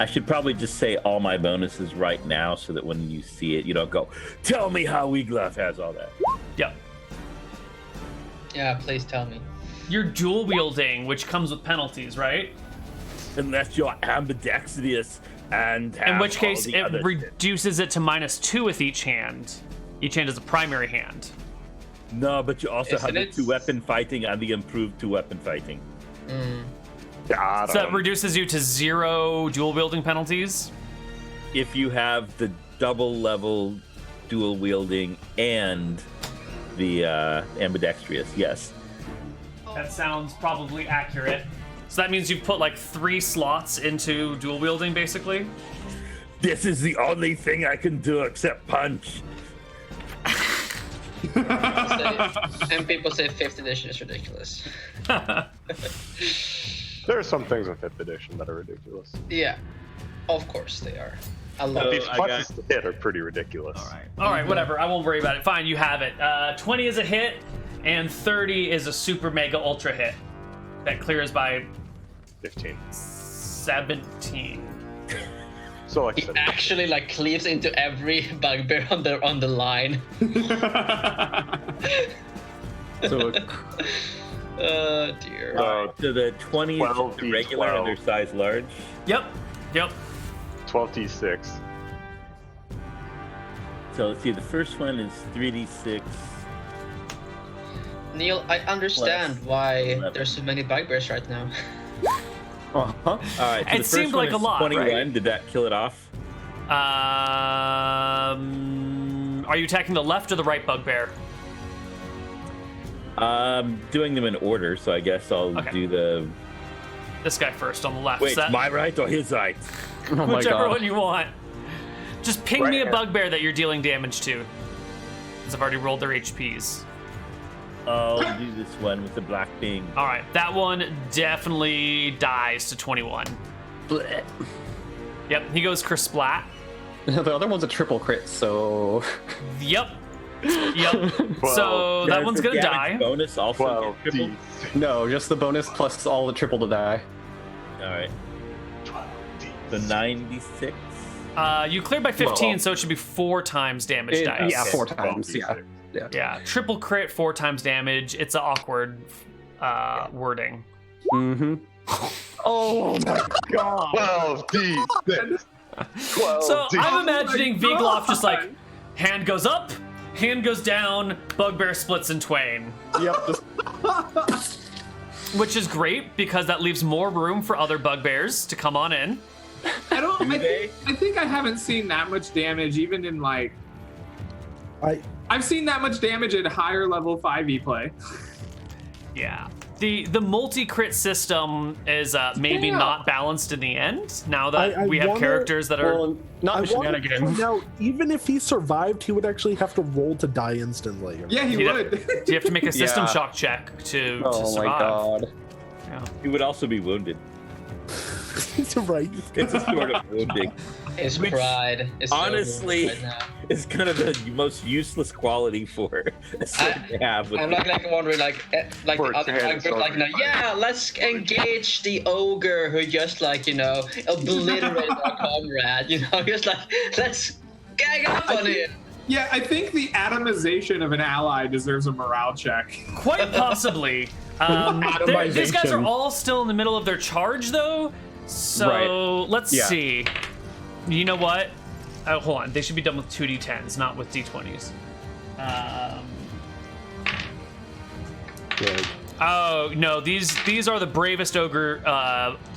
I should probably just say all my bonuses right now so that when you see it, you don't go, tell me how Wiglaf has all that. Yep. Yeah, please tell me. You're dual wielding, which comes with penalties, right? Unless you're ambidextrous and have In which all case, the it other shit. reduces it to -2 with each hand. Each hand is a primary hand. No, but you also Isn't have the it- 2-weapon fighting and the improved 2-weapon fighting. Got So that him. reduces you to 0 dual wielding penalties. If you have the double level dual wielding and the ambidextrous, yes. That sounds probably accurate. So that means you've put like 3 slots into dual wielding, basically. This is the only thing I can do except punch. And people say 5th edition is ridiculous. There are some things in 5th edition that are ridiculous. Yeah, of course they are. I love So These I punches to hit are pretty ridiculous. All right, whatever. I won't worry about it. Fine, you have it. 20 is a hit, and 30 is a super mega ultra hit. That clears by 15. 17. So like I He said, actually like cleaves into every bugbear on the line. So Oh dear. So the 20 is 12 the regular D12. and their size large. Yep. Yep. 12d6. So let's see, the first one is 3d6. Neal, I understand Plus why 11. there's so many bugbears right now. uh-huh. All right, so It the first seemed one like a is lot, 21. right? Did that kill it off? Are you attacking the left or the right bugbear? Doing them in order, so I guess I'll Okay. do the. This guy first on the left. Wait, That- my right or his right? Oh my whichever god. one you want. Just ping me a Right. bugbear that you're dealing damage to. Because I've already rolled their HPs. I'll do this one with the black bing. All right, that one definitely dies to 21. Blech. Yep, he goes kersplat. The other one's a triple crit, so Yep. So that one's gonna die. Bonus also 12 get triple. D. no, just the bonus plus all the triple to die. All right. 12 D. So 96. You cleared by 15, Well, so it should be 4 times damage dice. Yeah, Okay. 4 times. Yeah. Yeah, triple crit, 4 times damage. It's an awkward wording. Mm-hmm. Oh my god. 12 D. 12 So D. I'm imagining Oh my Vigloff just like God. hand goes up, hand goes down, bugbear splits in twain. Yep. Just, Which is great because that leaves more room for other bugbears to come on in. I think I haven't seen that much damage even in like I've seen that much damage at higher level 5e play. Yeah. The multi-crit system is maybe Yeah. not balanced in the end, now that I we have wonder- characters that are... well, not I want to Shenanigans. point out, even if he survived, he would actually have to roll to die instantly. Yeah, he Yeah. would. You have to make a system Yeah. shock check to Oh my survive. god. Yeah. He would also be wounded. Right. It's a sort of wounding. His Which, pride is so honestly, right now. It's kind of the most useless quality for a sword to have. With I'm like wondering like the For other its like, hand, like no, yeah, let's engage the ogre who just like obliterated our comrade. Just like let's gang up on it. Yeah, I think the atomization of an ally deserves a morale check. Quite possibly. These guys are Atomization. all still in the middle of their charge, though. So Right. let's Yeah. see. You know what? Hold on. They should be done with 2d10s, not with d20s. Right. Oh no, these are the bravest ogre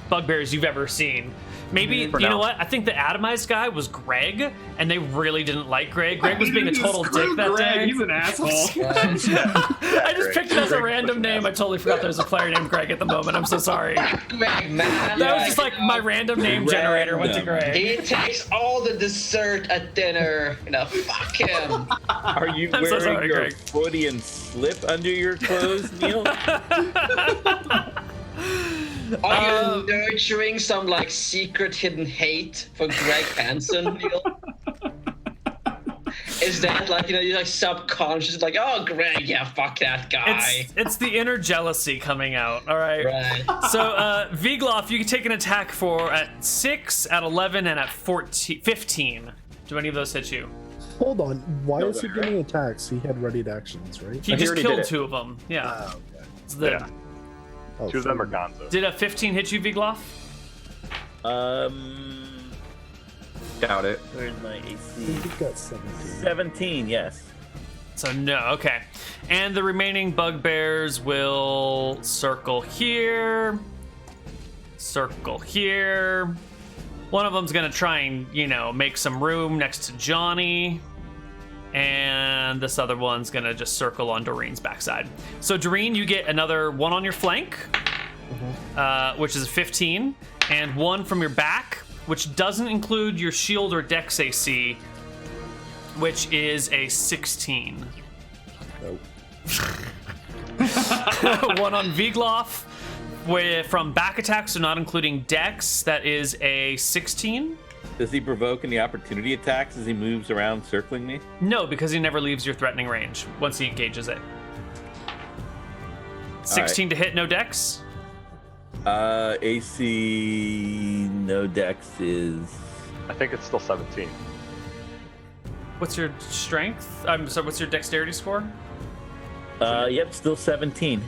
bugbears you've ever seen. Maybe For you know now. what? I think the atomized guy was Greg, and they really didn't like Greg. Greg was being a total dick Screw that Greg, day. He's an asshole. I just Greg. picked it as a Greg random was an name. I totally forgot there was a player named Greg at the moment. I'm so sorry. Greg, man. That was just like my random name generator went to Greg. He takes all the dessert at dinner. Fuck him. Are you I'm so wearing sorry, your Greg. Freudian slip under your clothes, Neil? Are you nurturing some like secret hidden hate for Greg Hansen, Neil? Is that like you're like subconscious, like, oh Greg, yeah, fuck that guy. It's the inner jealousy coming out. All right. Right. So Vigloff, you can take an attack at 6, at 11, and at 15. Do any of those hit you? Hold on. Why No, is he right. getting attacks? He had readied actions, right? He He just already killed did it. 2 of them. Yeah. Ah, okay. It's the- Yeah. Oh, 2 of them are sorry. gonzo. Did a 15 hit you, Vigloff? Doubt it. Where's my I AC? think he got 17. 17, yes. So no, okay. And the remaining bugbears will circle here. Circle here. One of them's gonna try and, make some room next to Johnny. And this other one's gonna just circle on Doreen's backside. So Doreen, you get another 1 on your flank, which is a 15, and 1 from your back, which doesn't include your shield or dex AC, which is a 16. Nope. 1 on Vigloff from back attacks, so not including dex, that is a 16. Does he provoke any opportunity attacks as he moves around circling me? No, because he never leaves your threatening range once he engages it. 16 to hit, no dex. AC no dex is I think it's still 17. What's your strength? I'm sorry, what's your dexterity score? yep, still 17.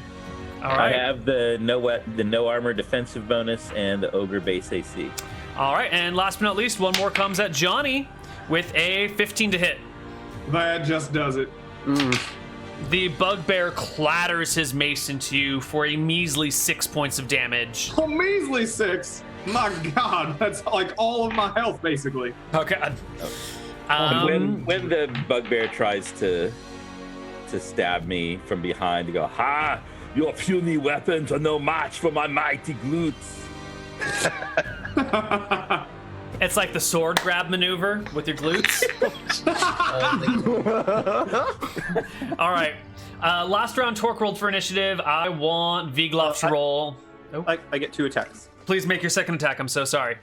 All I right. have the no armor defensive bonus and the ogre base AC. All right, and last but not least, 1 more comes at Johnny with a 15 to hit. That just does it. The bugbear clatters his mace into you for a measly 6 points of damage. A measly 6. My God, that's like all of my health, basically. Okay. When the bugbear tries to stab me from behind, to go, Ha! Your puny weapons are no match for my mighty glutes. It's like the sword grab maneuver with your glutes. All right. Last round, Torque rolled for initiative. I want Vigloff to roll. I get 2 attacks. Please make your second attack. I'm so sorry.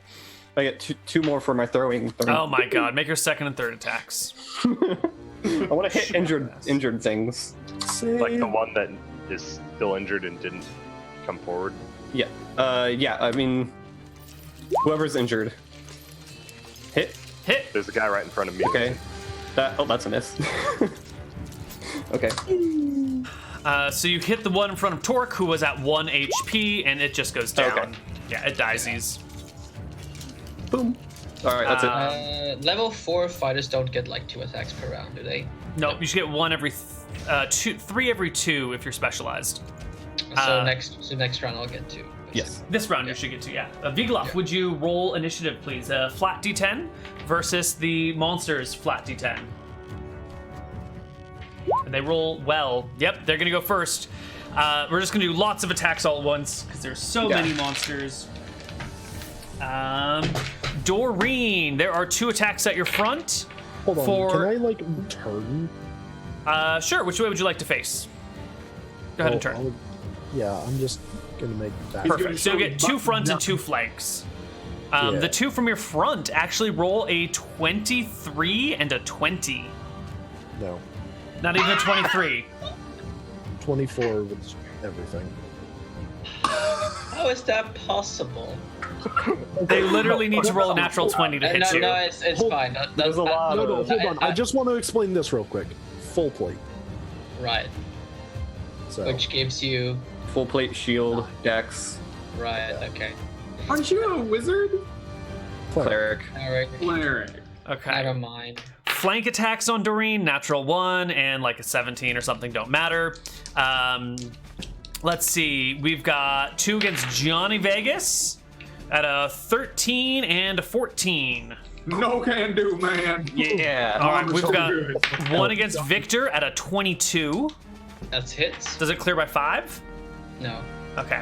I get two more for my throwing. Oh my god, make your second and third attacks. I want to hit injured things. Like the one that is still injured and didn't come forward. Yeah. Yeah. I mean, whoever's injured. Hit. There's a guy right in front of me. Okay. That's a miss. Okay. So you hit the one in front of Torque, who was at 1 HP, and it just goes down. Okay. Yeah, it dies. Boom. All right, that's it. Level 4 fighters don't get like 2 attacks per round, do they? No, you should get 1 every 3 every 2 if you're specialized. So next round I'll get 2. Yes. This round you should get 2, yeah. Vigloff, would you roll initiative, please? Flat D10 versus the monster's flat D10. And they roll well. Yep, they're gonna go first. We're just gonna do lots of attacks all at once because there's so many monsters. Doreen, there are 2 attacks at your front. Hold on, can I like turn? Sure. Which way would you like to face? Go ahead and turn. I'm just gonna make that. Perfect. So you get 2 fronts and 2 flanks. The 2 from your front actually roll a 23 and a 20. No. Not even a 23. 24 with everything. How is that possible? They literally need to roll a natural 20 to hit you. No, it's fine. There's a lot No, of... hold on. I just want to explain this real quick. Full plate. Right. So. Which gives you... Full plate, shield, dex, Right, okay. Aren't you a wizard? cleric. Cleric. Okay. Never mind. Flank attacks on Doreen, natural 1 and like a 17 or something don't matter. Let's see. We've got 2 against Johnny Vegas at a 13 and a 14. No can do, man. Yeah. All right, we've so got good. 1 against Victor at a 22. That's hits? Does it clear by 5? No. Okay.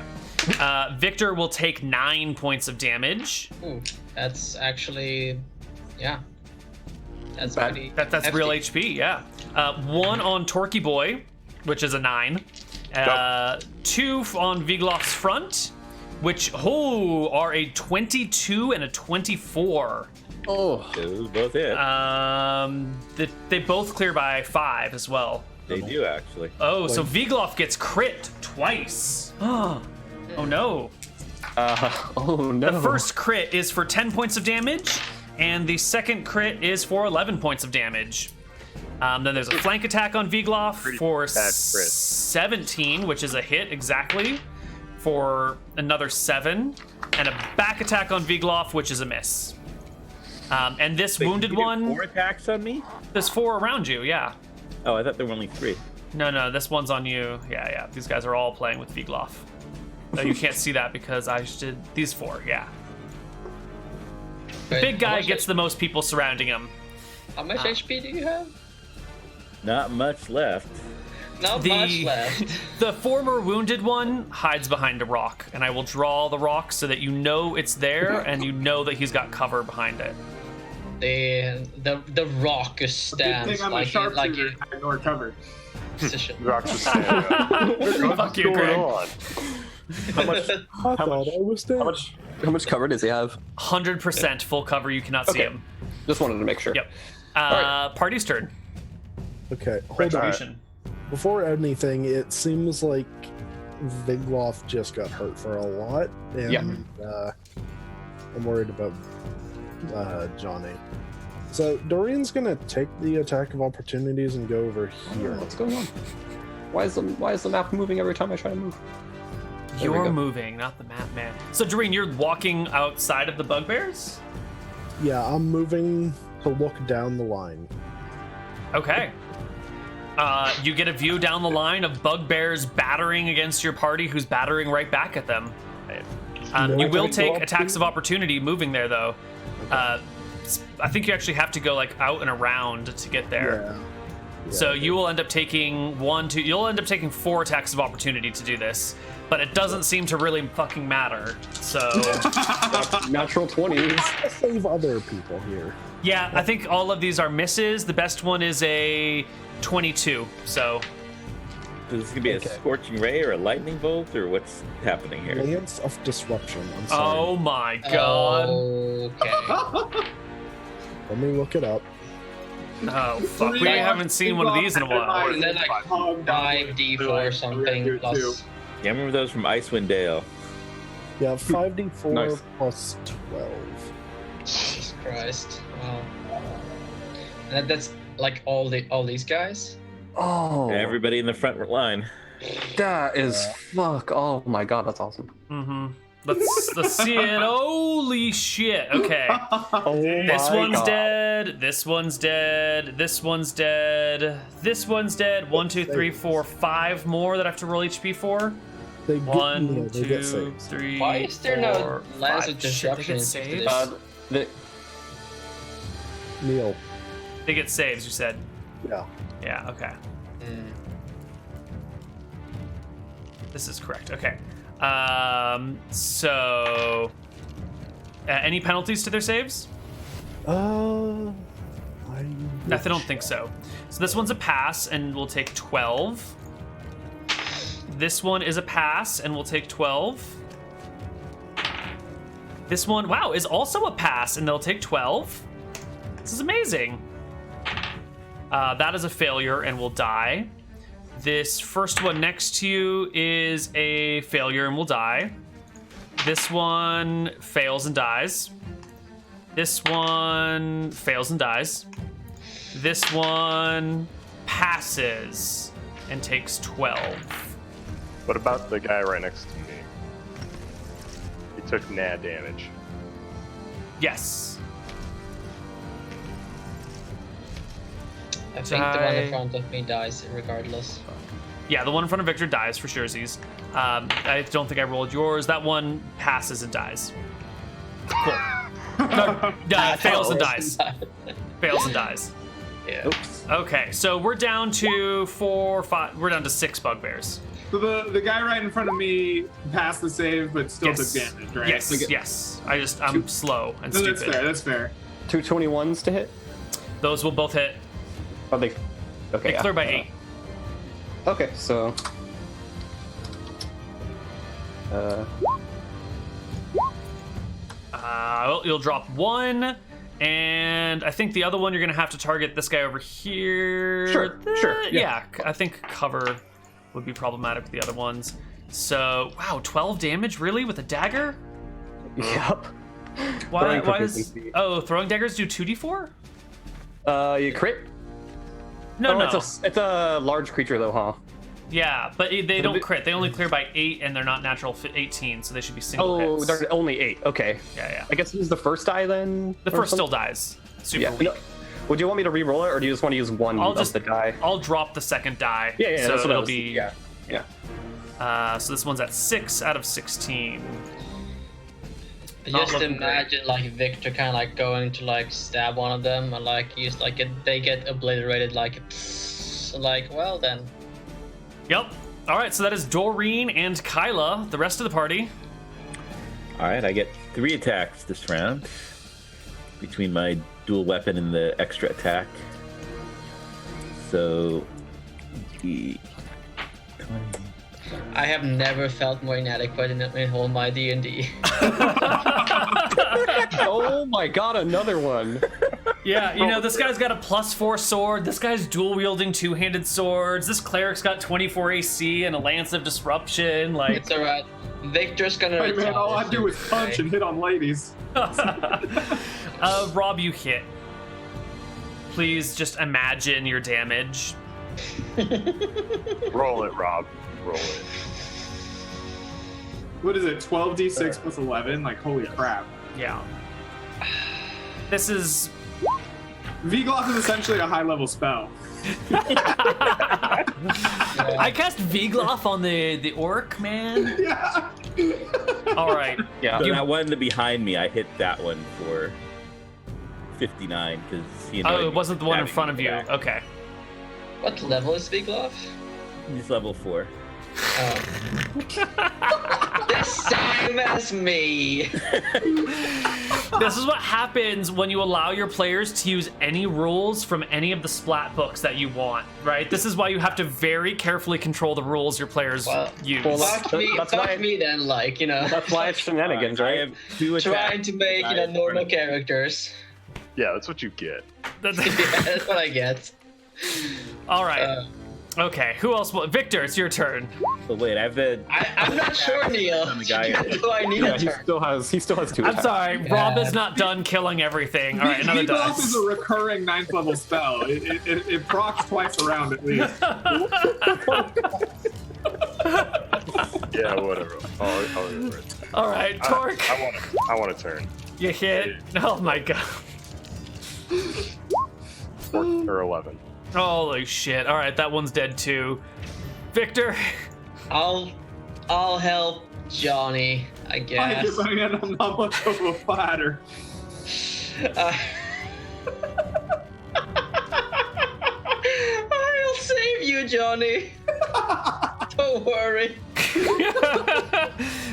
Victor will take 9 points of damage. Ooh, that's actually... Yeah. That's Bad. pretty That's hefty. real HP, yeah. 1 on Torquey Boy, which is a 9. 2 on Vigloff's front, which are a 22 and a 24. Oh. Those both hit. They both clear by 5 as well. They do, actually. Oh, so Vigloff gets crit twice. Oh no. Oh no. The first crit is for 10 points of damage, and the second crit is for 11 points of damage. Then there's a flank attack on Vigloff for 17, which is a hit exactly, for another 7, and a back attack on Vigloff, which is a miss. And this wounded You did one, 4 attacks on me? there's 4 around you, yeah. Oh, I thought there were only 3. No, this one's on you. Yeah. These guys are all playing with Vigloff. No, you can't see that because I did these 4, yeah. The big guy gets the most people surrounding him. How much HP do you have? Not much left. Not much left. The former wounded one hides behind a rock, and I will draw the rock so that you know it's there and you know that he's got cover behind it. The rock stands Think I'm a like sharpshooter. I ignore cover. position. Rocks just standing up. Fuck you, What's Greg. going on? How much? I thought I was dead. How much cover does he have? 100% full cover, you cannot see Okay. him. Just wanted to make sure. Yep. right. Party's turn. Okay, hold on. Retribution. Before anything, it seems like Vigloff just got hurt for a lot, and I'm worried about Johnny. So Doreen's gonna take the attack of opportunities and go over here. What's going on? Why is the map moving every time I try to move? There we You're go. moving, not the map, man. So, Doreen, you're walking outside of the bugbears? Yeah, I'm moving to look down the line. Okay. You get a view down the line of bugbears battering against your party, who's battering right back at them. You will take attacks of opportunity moving there, though. I think you actually have to go like out and around to get there. Yeah. So you will end up taking you'll end up taking 4 attacks of opportunity to do this, but it doesn't seem to really fucking matter. So Natural 20s. I'll save other people here. yeah, I think all of these are misses. The best one is a 22. So Is this gonna be a scorching ray or a lightning bolt, or what's happening here? Lance of Disruption. I'm sorry. Oh my god. Okay. Let me look it up. Oh fuck, we haven't seen one of these in a while. And then like 5d4 or something plus. Yeah, I remember those from Icewind Dale. Yeah, 5d4 Nice. plus 12. Jesus Christ. Wow. And that's like all these guys? Oh, Everybody in the front line. that is fuck. Oh my god, that's awesome. Mm-hmm. Let's see it. Holy shit. Okay. Oh This my one's God. dead. This one's dead. This one's dead. This one's dead. 1, 2, 3, 4, 5 more that I have to roll HP for. They get, 1, they get 2, saves. 3. Why is there 4, no Lance 5. of Shit, they Disruption get in saves. this? The, Neal. They get saves. You said. Yeah. Yeah. Okay. Hmm. This is correct. Okay. So, any penalties to their saves? I Don't think so. So this one's a pass, and we'll take 12. This one is a pass, and we'll take 12. This one, wow, is also a pass, and they'll take 12. This is amazing. That is a failure, and will die. This first one next to you is a failure and will die. This one fails and dies. This one fails and dies. This one passes and takes 12. What about the guy right next to me? He took NAD damage. Yes. I think the one Die. in front of me dies regardless. Yeah, the one in front of Victor dies for surezies. I don't think I rolled yours. That one passes and dies. Cool. No, fails and dies. Fails and dies. Yeah. oops. Okay, so we're down to 4, 5. We're down to 6 bugbears. So the guy right in front of me passed the save, but still Yes. took damage, right? Yes, Like, yes. I'm slow and No, stupid. that's fair. That's fair. 2 21s to hit. Those will both hit. Oh, they. Okay. They clear by 8. Okay, so. Well, you'll drop 1, and I think the other one you're gonna have to target this guy over here. Sure, sure, Yeah, I think cover would be problematic with the other ones. So, wow, 12 damage really with a dagger? Yep. Why Throwing is proficiency. throwing daggers do 2d4? You crit? No, Oh, no. It's a large creature though, huh? Yeah, but they a don't bit- crit. They only clear by 8, and they're not natural 18, so they should be single Oh, hits. they're only 8. Okay. Yeah. I guess use the first die then. The or first still something? dies. Super Yeah. weak. No, would you want me to re-roll it, or do you just want to use one I'll of just the die? I'll drop the second die. Yeah, So that's what I it'll was- be Yeah. So this one's at 6 out of 16. Not Just looking imagine like Victor kind of like going to like stab one of them and like use like they get obliterated like well then. Yep. All right, so that is Doreen and Kyla, the rest of the party. All right, I get 3 attacks this round between my dual weapon and the extra attack. So, 20. I have never felt more inadequate in all my D&D. Oh my god, another one. Yeah, you know, this guy's got a +4 sword. This guy's dual wielding 2-handed swords. This cleric's got 24 AC and a lance of disruption. Like, It's alright. Victor's gonna Hey man, all I do is punch okay? and hit on ladies. Rob, you hit. Please just imagine your damage. Roll it, Rob. Roll it. What is it? 12d6 plus 11? Like holy crap. Yeah. This is V-Glock is essentially a high-level spell. I cast Vigloff on the orc, man. Yeah. All right. Yeah. So You- that one behind me, I hit that one for 59 because he annoyed Oh, it me wasn't the one in stabbing front of me you. with that. Okay. What level is Vigloff? He's level 4. Oh. The same as me. This is what happens when you allow your players to use any rules from any of the splat books that you want, right? This is why you have to very carefully control the rules your players use. Well, fuck me then, like, you know. That's why it's shenanigans, I right? have 2 attacks. Trying to make, you know, normal characters. Yeah, that's what you get. Yeah, that's what I get. All right. Okay, who else? Victor, it's your turn. So wait, I have the. I'm not sure, Neal. On the guy. Do I need a He turn? still has 2 I'm attacks. sorry, Rob is not done killing everything. All right, another Debuff is dice. a recurring 9th level spell. It procs twice around at least. Yeah, whatever. I'll remember it. All right, Torque. I want to turn. You hit. Oh my god. 11. Holy shit. All right, that one's dead too. Victor. I'll help Johnny, I guess. I'm not much of a fighter. I'll save you, Johnny. Don't worry.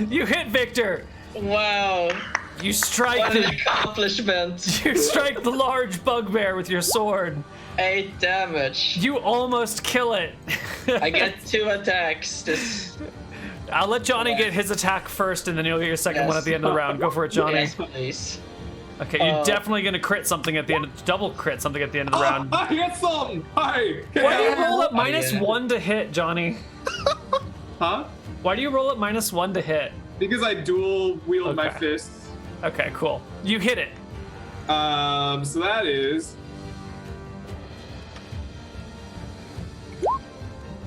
You hit Victor. Wow. You strike What an the accomplishment. you strike the large bugbear with your sword. 8 damage. You almost kill it. I get 2 attacks. This. I'll let Johnny get his attack first, and then you'll get your second Yes. one at the end of the round. Go for it, Johnny. Yes, please. Okay, you're definitely gonna crit something at the end. Double crit something at the end of the round. I hit something. Hey. Why do you roll at minus yeah. 1 to hit, Johnny? Huh? Why do you roll at minus 1 to hit? Because I dual wield my Okay. fists. Okay, cool. You hit it. So that is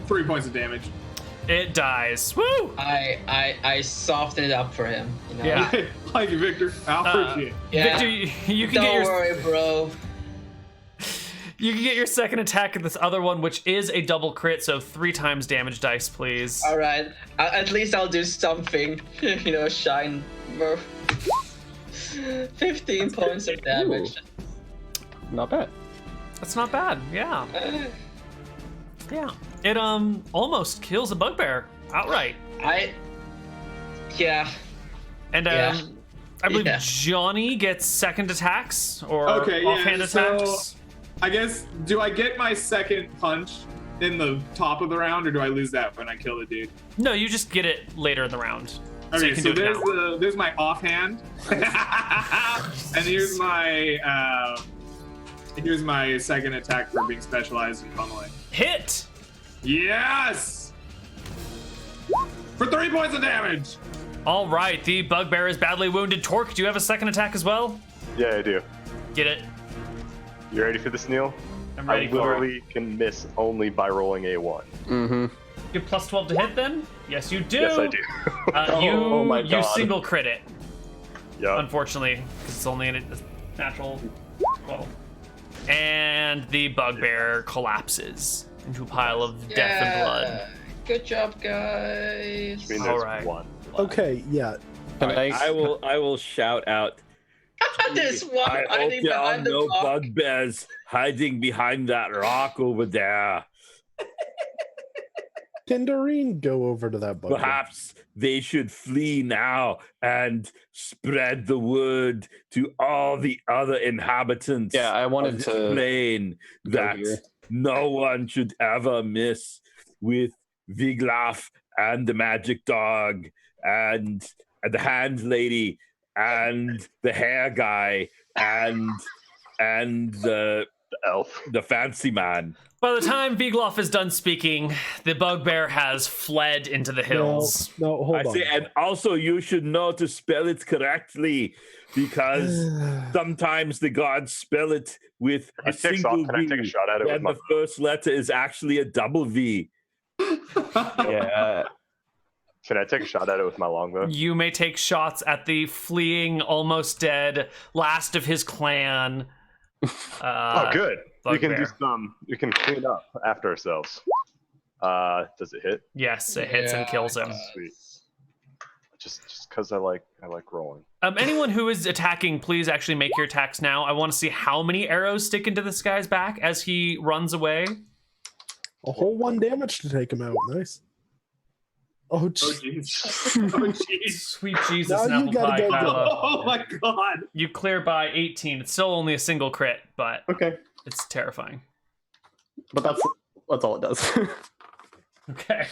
3 points of damage. It dies. Woo! I softened it up for him. You know? Yeah. Thank you, Victor. I appreciate it. Yeah. Victor, you can get Don't your worry, bro. you can get your second attack at this other one, which is a double crit. So 3 times damage dice, please. All right. At least I'll do something. You know, shine. 15 points of damage. Not bad. That's not bad. Yeah. Yeah. It almost kills a bugbear outright. Yeah. And Yeah. I believe Yeah. Johnny gets second attacks or Okay, yeah, offhand so- attacks. I guess, do I get my second punch in the top of the round, or do I lose that when I kill the dude? No, you just get it later in the round. So you Okay, can so do it now. there's my offhand, and here's my second attack for being specialized in pummeling. Hit! Yes, for 3 points of damage. All right, the bugbear is badly wounded. Torque, do you have a second attack as well? Yeah, I do. Get it. You ready for this, Neal? I'm ready I for it. literally can miss only by rolling a 1. Mm-hmm. You have plus 12 to hit then? Yes, you do. Yes, I do. Oh my You God. single crit it, Yeah. unfortunately, because it's only a natural 12. And the bugbear collapses into a pile of death and blood. Good job, guys. I mean, All there's right. 1. Okay, yeah. I I will shout out. This one I hope hiding there are behind the no rock. bugbears hiding behind that rock over there. Can Doreen go over to that bugbear? Perhaps they should flee now and spread the word to all the other inhabitants Yeah, I of wanted this to plane that here. no one should ever miss with Viglaf and the magic dog and the hand lady and the hair guy and the Elf. fancy man. By the time Vigloff is done speaking, the bugbear has fled into the hills. No, hold I on. say, and also you should know to spell it correctly because sometimes the gods spell it with He a takes off. single Can I take a V, shot at it with and my? the first letter is actually a double V. Yeah. Can I take a shot at it with my longbow? You may take shots at the fleeing, almost dead, last of his clan. Oh, good. We can do bugbear. some. We can clean up after ourselves. Does it hit? Yes, it hits and kills him. Sweet. Just because I like rolling. Anyone who is attacking, please actually make your attacks now. I want to see how many arrows stick into this guy's back as he runs away. A whole 1 damage to take him out. Nice. Oh, Oh jeez. jeez. Oh jeez. Sweet Jesus, Now and you apple gotta pie, go Kyla. Oh my god. You clear by 18. It's still only a single crit, but Okay, it's terrifying. but that's all it does. Okay.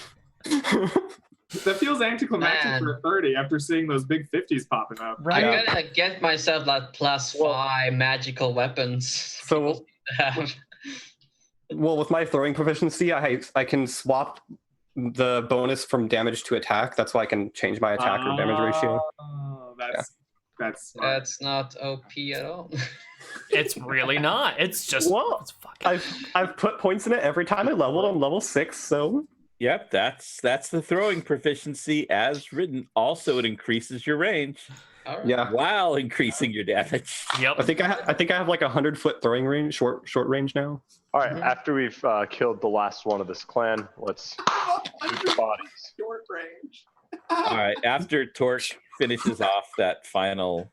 That feels anticlimactic Man. for a 30 after seeing those big 50s popping up. Right. I'm gonna get myself like +5 magical weapons. So- Well, with my throwing proficiency, I can swap the bonus from damage to attack. That's why I can change my attack or damage ratio. Oh, that's smart. That's not OP at all. It's really not. It's just Well, it's fucking I've put points in it every time I leveled. I'm level 6, so Yep, that's the throwing proficiency as written. Also, it increases your range All right. yeah. while increasing your damage. Yep. I think I have like 100-foot throwing range, short range now. All right, after we've killed the last one of this clan, let's loot the bodies. Short range. All right, after Torch finishes off that final,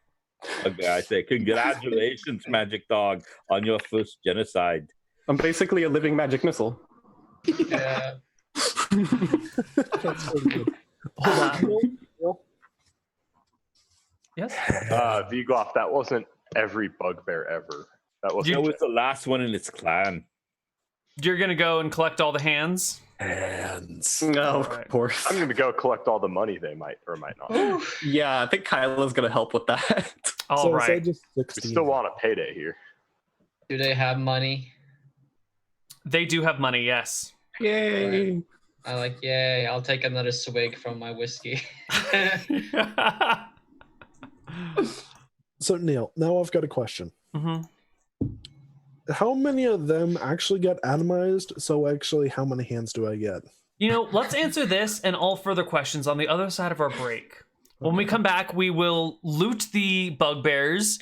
I say, congratulations, Magic Dog, on your first genocide. I'm basically a living magic missile. Yeah. That's pretty good. Hold on. Neal. Yes. Vigloff, that wasn't every bugbear ever. That was That was the last one in its clan. You're gonna go and collect all the hands. Hands. No, Right. of course. I'm gonna go collect all the money they might or might not. Yeah, I think Kyla's gonna help with that. All So right. say just We 16. still want a payday here. Do they have money? They do have money. Yes. Yay! I like, yay, I'll take another swig from my whiskey. So Neal, now I've got a question. hmm How many of them actually get atomized? So actually, how many hands do I get? You know, let's answer this and all further questions on the other side of our break. When we come back, we will loot the bugbears,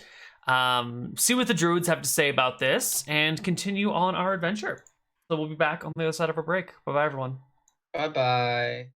see what the druids have to say about this, and continue on our adventure. So we'll be back on the other side of our break. Bye-bye, everyone. Bye-bye.